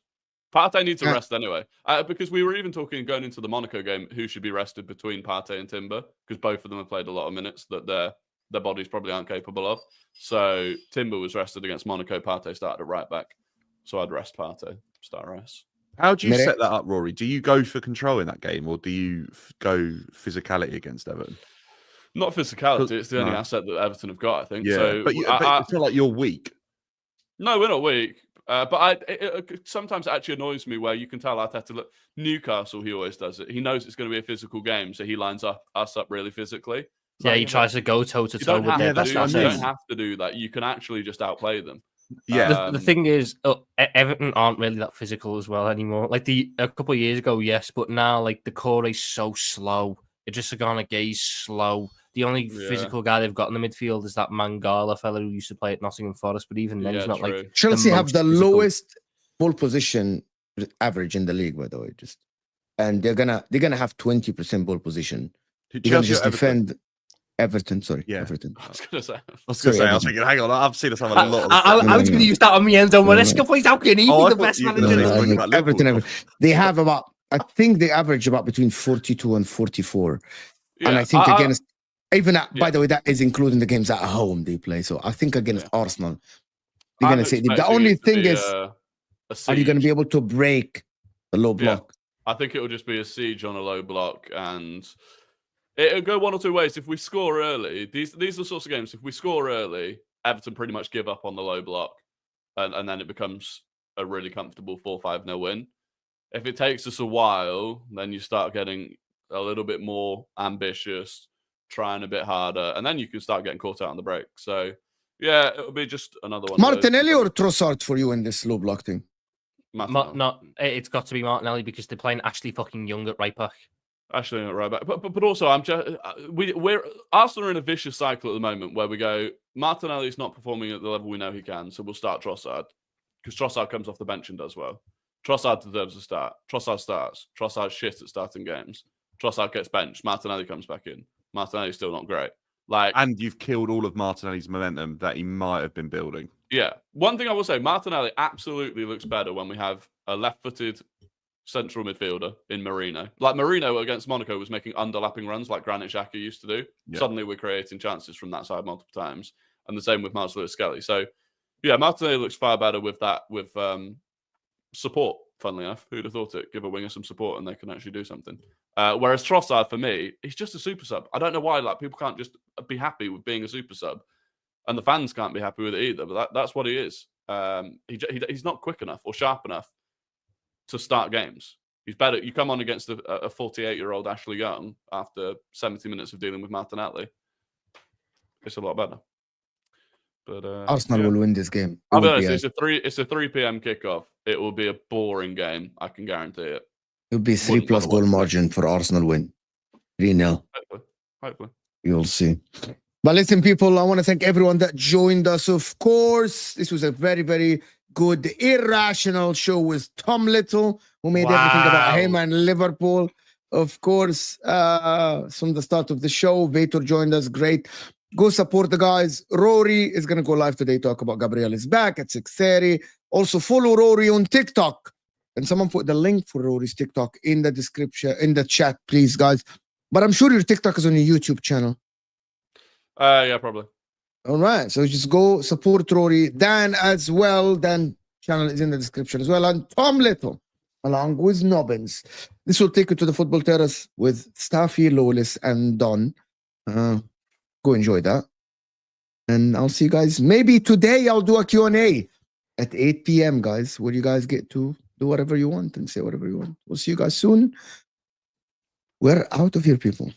Partey needs to rest anyway, because we were even talking going into the Monaco game who should be rested between Partey and Timber, because both of them have played a lot of minutes that their bodies probably aren't capable of. So Timber was rested against Monaco. Partey started at right back, so I'd rest Partey. Start rest. How do you set that up, Rory? Do you go for control in that game, or do you go physicality against Everton? Not physicality. It's the only asset that Everton have got, I think. Yeah, so, but it's not like you're weak. No, we're not weak. But sometimes it actually annoys me where you can tell Arteta, look, Newcastle, he always does it. He knows it's going to be a physical game, so he lines us up really physically. He tries to go toe-to-toe with them. You don't have to do that. You can actually just outplay them. Yeah. The thing is, Everton aren't really that physical as well anymore. A couple of years ago, yes, but now the core is so slow. Idrissa Gueye's slow. The only physical guy they've got in the midfield is that Mangala fella who used to play at Nottingham Forest, but even then he's not Chelsea have the lowest ball position average in the league, by the way. And they're gonna have 20% ball position. They're gonna just defend Everton. Sorry, Everton. I was gonna say. I was thinking, hang on, I've seen us have a lot. I was gonna use that on me end on Maresca, please. How can he be the best manager? Everton. They have I think they average about between 42 and 44, and I think against. By the way, that is including the games at home they play. So I think against Arsenal, they're going to say the only thing is, are you going to be able to break the low block? I think it will just be a siege on a low block, and it'll go one or two ways. If we score early, these are the sorts of games. If we score early, Everton pretty much give up on the low block, and then it becomes a really comfortable 4-5-0 win. If it takes us a while, then you start getting a little bit more ambitious, trying a bit harder, and then you can start getting caught out on the break. So, yeah, it'll be just another one. Martinelli or Trossard for you in this low block thing? It's got to be Martinelli because they're playing Ashley fucking Young at right back. Ashley Young at right back, but also we're Arsenal are in a vicious cycle at the moment where we go Martinelli's not performing at the level we know he can, so we'll start Trossard because Trossard comes off the bench and does well. Trossard deserves a start. Trossard starts. Trossard's shit at starting games. Trossard gets benched. Martinelli comes back in. Martinelli's still not great. And you've killed all of Martinelli's momentum that he might have been building. Yeah. One thing I will say, Martinelli absolutely looks better when we have a left-footed central midfielder in Marino. Marino against Monaco was making underlapping runs like Granit Xhaka used to do. Yeah. Suddenly we're creating chances from that side multiple times. And the same with Miles Lewis Skelly. So, yeah, Martinelli looks far better with that, with support, funnily enough. Who'd have thought it? Give a winger some support and they can actually do something. Whereas Trossard, for me, he's just a super sub. I don't know why people can't just be happy with being a super sub. And the fans can't be happy with it either. But that's what he is. He's not quick enough or sharp enough to start games. He's better. You come on against a 48-year-old Ashley Young after 70 minutes of dealing with Martinelli. It's a lot better. But Arsenal will win this game. I'll be honest, it's a 3 p.m. kickoff. It will be a boring game. I can guarantee it. It will be 3+ goal margin for Arsenal win. 3-0. Hopefully. You'll see. But listen, people, I want to thank everyone that joined us. Of course, this was a very, very good, irrational show with Tom Little, who made everything about him and Liverpool. Of course, from the start of the show, Vator joined us. Great. Go support the guys. Rory is going to go live today, talk about Gabriel is back at 6:30. Also, follow Rory on TikTok. And someone put the link for Rory's TikTok in the description, in the chat, please, guys. But I'm sure your TikTok is on your YouTube channel. Yeah, probably. All right. So just go support Rory. Dan as well. Dan channel is in the description as well. And Tom Little, along with Nobbins. This will take you to the football terrace with Staffy, Lolis, and Don. Go enjoy that. And I'll see you guys. Maybe today I'll do a Q&A at 8 p.m., guys, where you guys get to do whatever you want and say whatever you want. We'll see you guys soon. We're out of here, people.